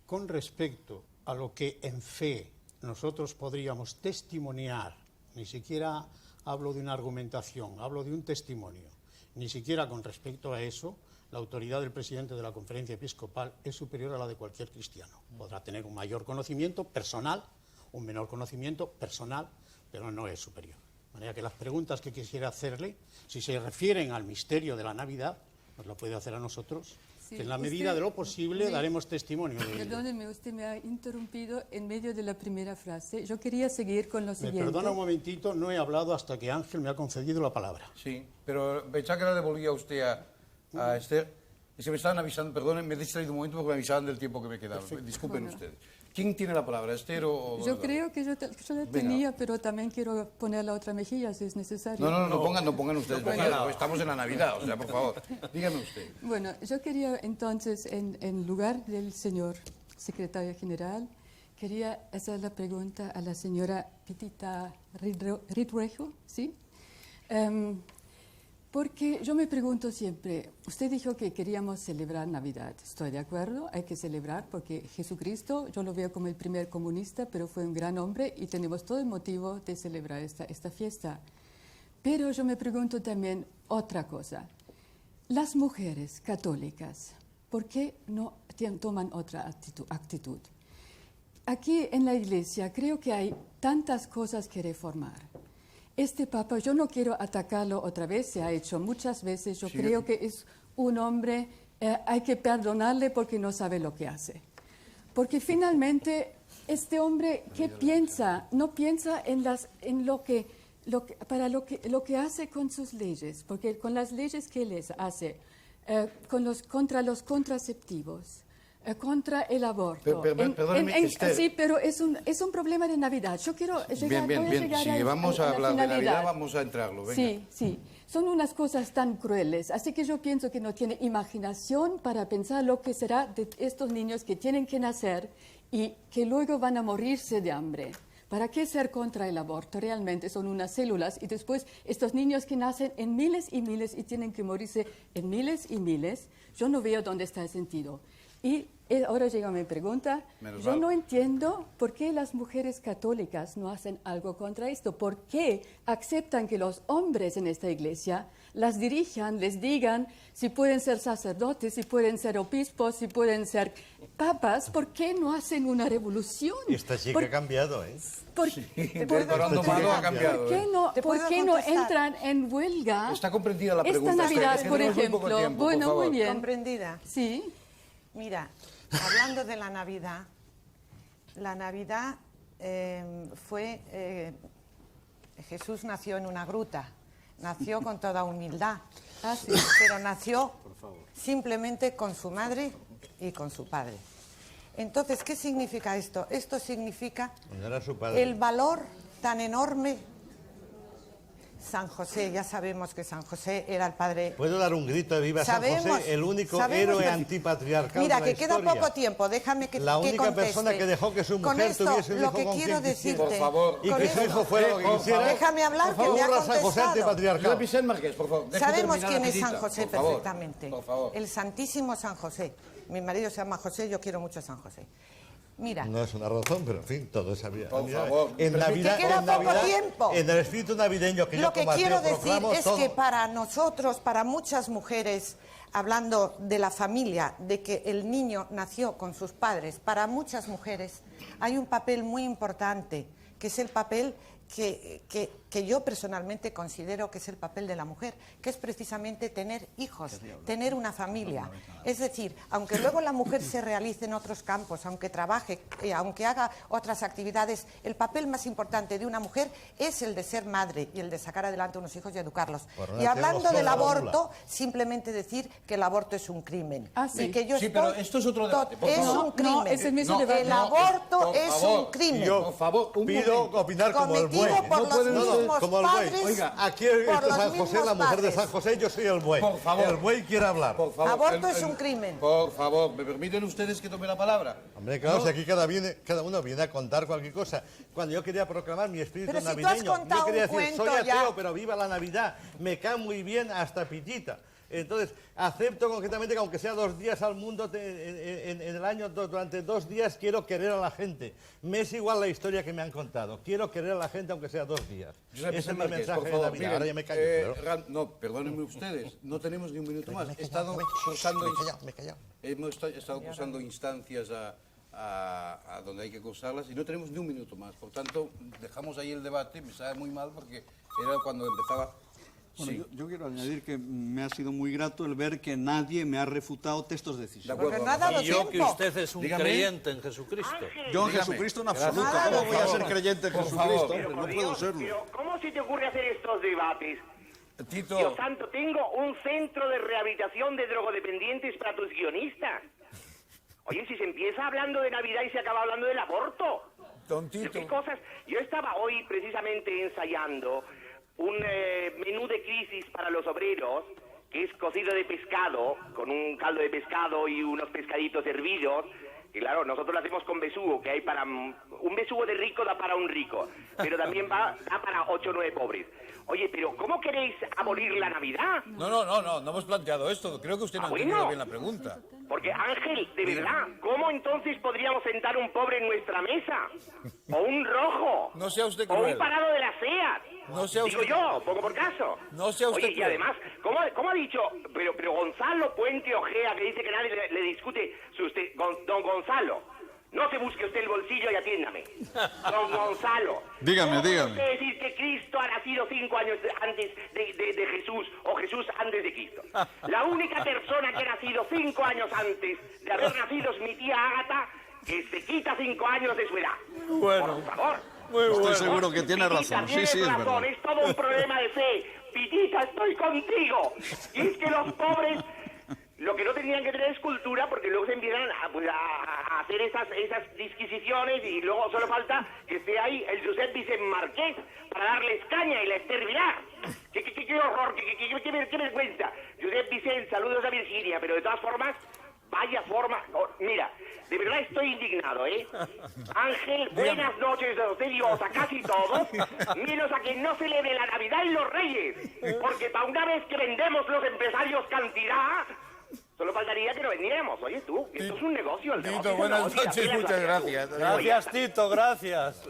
con respecto a lo que en fe nosotros podríamos testimoniar, ni siquiera hablo de una argumentación, hablo de un testimonio, ni siquiera con respecto a eso, la autoridad del presidente de la Conferencia Episcopal es superior a la de cualquier cristiano. Podrá tener un mayor conocimiento personal, un menor conocimiento personal, pero no es superior. De manera que las preguntas que quisiera hacerle, si se refieren al misterio de la Navidad, nos lo puede hacer a nosotros, Sí, que en la medida de lo posible daremos testimonio de ello. Perdóneme, usted me ha interrumpido en medio de la primera frase. Yo quería seguir con lo Me siguiente. perdona un momentito, no he hablado hasta que Ángel me ha concedido la palabra. Sí, pero pensaba que la devolvía usted a Esther. Es que me estaban avisando, perdón, me he distraído un momento porque me avisaban del tiempo que me quedaba. Disculpen ustedes. ¿Quién tiene la palabra, Esther o Yo creo que yo la tenía, pero también quiero poner la otra mejilla si es necesario. No pongan ustedes mejillas, porque estamos en la Navidad, o sea, por favor, dígame usted. Bueno, yo quería entonces, en lugar del señor secretario general, quería hacer la pregunta a la señora Pitita Ridruejo, ¿sí? Porque yo me pregunto siempre, usted dijo que queríamos celebrar Navidad, estoy de acuerdo, hay que celebrar porque Jesucristo, yo lo veo como el primer comunista, pero fue un gran hombre y tenemos todo el motivo de celebrar esta fiesta. Pero yo me pregunto también otra cosa, las mujeres católicas, ¿por qué no toman otra actitud? Aquí en la Iglesia creo que hay tantas cosas que reformar. Este Papa, yo no quiero atacarlo otra vez, se ha hecho muchas veces, yo creo que es un hombre, hay que perdonarle porque no sabe lo que hace. Porque finalmente este hombre, ¿qué piensa? No piensa en lo que hace con sus leyes, porque con las leyes que él hace, contra los contraceptivos, contra el aborto. Perdóneme, Esther. Sí, pero es un problema de Navidad. Yo quiero llegar, Bien. Si vamos a hablar de finalidad. Navidad, vamos a entrarlo. Venga. Sí. Son unas cosas tan crueles. Así que yo pienso que no tiene imaginación para pensar lo que será de estos niños que tienen que nacer y que luego van a morirse de hambre. ¿Para qué ser contra el aborto? Realmente son unas células y después estos niños que nacen en miles y miles y tienen que morirse en miles y miles, yo no veo dónde está el sentido. Y ahora llega mi pregunta. Yo no entiendo por qué las mujeres católicas no hacen algo contra esto. ¿Por qué aceptan que los hombres en esta iglesia las dirijan, les digan si pueden ser sacerdotes, si pueden ser obispos, si pueden ser papas? ¿Por qué no hacen una revolución? Esta chica ha cambiado, ¿eh? ¿Por qué no entran en huelga? Está comprendida la pregunta. Esta Navidad, es que por tenemos muy poco ejemplo. tiempo, Bueno, por favor. muy bien. ¿Comprendida? Sí. Mira, hablando de la Navidad Jesús nació en una gruta, nació con toda humildad, pero nació simplemente con su madre y con su padre. Entonces, ¿qué significa esto? Esto significa el valor tan enorme. San José, ya sabemos que San José era el padre... ¿Puedo dar un grito de viva San José, el único héroe antipatriarcal Mira, de la que queda historia? poco tiempo, déjame que la única conteste. persona que dejó que su mujer tuviese un hijo con quien quisiera. Por favor. Y que su hijo fuera lo que quisiera. Déjame hablar, por favor, que me ha San José contestado. antipatriarcal. Vicente Márquez, por favor. Sabemos quién es San José perfectamente. Por favor. El Santísimo San José. Mi marido se llama José, yo quiero mucho a San José. Mira. No es una razón, pero en fin, todo es Navidad. Por favor. En Navidad, que queda poco tiempo. En el espíritu navideño que yo Lo que como quiero ateo decir proclamo es todo. que para nosotros, para muchas mujeres, hablando de la familia, de que el niño nació con sus padres, para muchas mujeres hay un papel muy importante, que es el papel que yo personalmente considero que es el papel de la mujer, que es precisamente tener hijos, tener una familia. Es decir, aunque luego la mujer se realice en otros campos, aunque trabaje, aunque haga otras actividades, el papel más importante de una mujer es el de ser madre y el de sacar adelante a unos hijos y educarlos. Y hablando del aborto, simplemente decir que el aborto es un crimen. Sí. Y que yo pero esto es otro debate. Por es favor. un crimen. No, es el mismo debate. El aborto por es favor. un crimen. Yo Por favor, un pido momento. opinar como el Cometido buen. por No los pueden niños. mismos como el buey. padres, Oiga, aquí por está los San José, mismos la mujer de padres. San José, yo soy el buey. Por favor. El buey quiere hablar. Por favor, Aborto es un crimen. Por favor, ¿me permiten ustedes que tome la palabra? Hombre, claro, No. si aquí cada uno viene a contar cualquier cosa. Cuando yo quería proclamar mi espíritu Pero si tú has navideño, contado yo quería un decir, cuento soy ateo, ya. pero viva la Navidad. Me cae muy bien hasta Pitita. Entonces, acepto concretamente que aunque sea 2 días al mundo, en el año, durante 2 días, quiero querer a la gente. Me es igual la historia que me han contado. Quiero querer a la gente aunque sea 2 días. Josep Ese es mi Márquez, mensaje por de favor, Navidad. miren, Ahora ya me callo. claro. No, perdónenme ustedes, no tenemos ni un minuto más. He estado Me he callado. Hemos estado cursando instancias a donde hay que cursarlas y no tenemos ni un minuto más. Por tanto, dejamos ahí el debate. Me sabe muy mal porque era cuando empezaba... Bueno, Sí. yo quiero añadir que me ha sido muy grato el ver que nadie me ha refutado textos de decisión. De acuerdo. Porque no ha dado Y yo que tiempo. usted es un Dígame. creyente en Jesucristo. Yo en Dígame. Jesucristo en absoluto. Gracias. ¿Cómo voy a Por ser favor. creyente en Por Jesucristo? favor. Hombre, no Por puedo Dios, serlo. pero ¿cómo se te ocurre hacer estos debates? Tito, Dios santo, tengo un centro de rehabilitación de drogodependientes para tus guionistas. Oye, si se empieza hablando de Navidad y se acaba hablando del aborto. don ¿Qué Tito, cosas? Yo estaba hoy precisamente ensayando un menú de crisis para los obreros, que es cocido de pescado, con un caldo de pescado y unos pescaditos hervidos. Y claro, nosotros lo hacemos con besugo, que hay para... Un besugo de rico da para un rico, pero también da para 8 o 9 pobres. Oye, pero ¿cómo queréis abolir la Navidad? no hemos planteado esto. Creo que usted no ha bueno. entendido bien la pregunta. Porque, Ángel, de verdad, ¿cómo entonces podríamos sentar un pobre en nuestra mesa? O un rojo. No sea usted O cruel. un parado de la SEAT. No sea Digo usted yo, poco por caso. No sea usted Oye, y cruel. además, ¿cómo ha dicho? Pero Gonzalo Puente Ojea, que dice que nadie le discute, don Gonzalo. No se busque usted el bolsillo y atiéndame. Don Gonzalo. Dígame, ¿Cómo puede dígame. usted decir que Cristo ha nacido 5 años antes de Jesús o Jesús antes de Cristo? La única persona que ha nacido 5 años antes de haber nacido es mi tía Ágata, que se quita 5 años de su edad. Bueno. Por favor. Estoy seguro que tiene Pitita, razón. Sí, tienes sí, es razón, verdad. es todo un problema de fe. Pitita, estoy contigo. Y es que los pobres lo que no tendrían que tener es cultura, porque luego se empiezan a hacer esas disquisiciones y luego solo falta que esté ahí el Josep Vicent Marqués para darles caña y la exterminar. ¡Qué horror! ¡Qué vergüenza! Josep Vicent, saludos a Virginia, pero de todas formas, vaya forma... Oh, mira, de verdad estoy indignado, ¿eh? Ángel, buenas noches a usted, Dios, a casi todos, menos a que no celebre la Navidad y los Reyes, porque para una vez que vendemos los empresarios cantidad... Solo faltaría que lo vendiéramos. Oye, tú, esto es un negocio. El Tito, negocio es buenas negocio, noches, apenas muchas la- gracias. Gracias, Tito, gracias.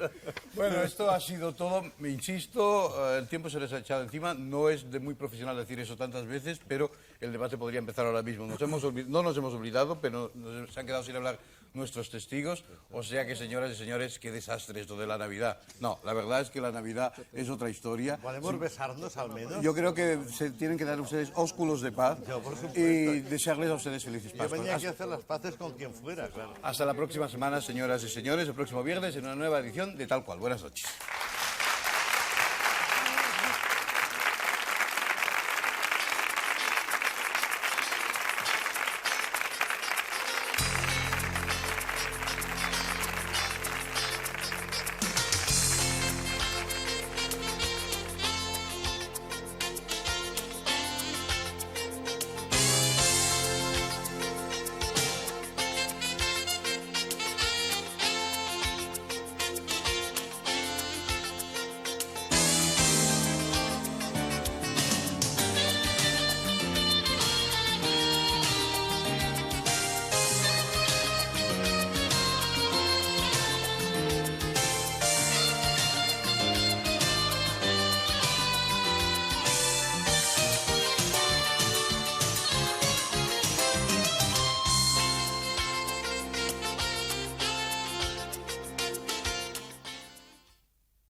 Bueno, esto ha sido todo. Me insisto, el tiempo se les ha echado encima. No es de muy profesional decir eso tantas veces, pero el debate podría empezar ahora mismo. No nos hemos olvidado, pero se han quedado sin hablar nuestros testigos. O sea que, señoras y señores, qué desastre esto de la Navidad. No, la verdad es que la Navidad es otra historia. ¿Podemos besarnos al menos? Yo creo que se tienen que dar ustedes ósculos de paz y desearles a ustedes felices Yo Pascuas. venía aquí a hacer las paces con quien fuera, claro. Hasta la próxima semana, señoras y señores, el próximo viernes en una nueva edición de Tal Cual. Buenas noches.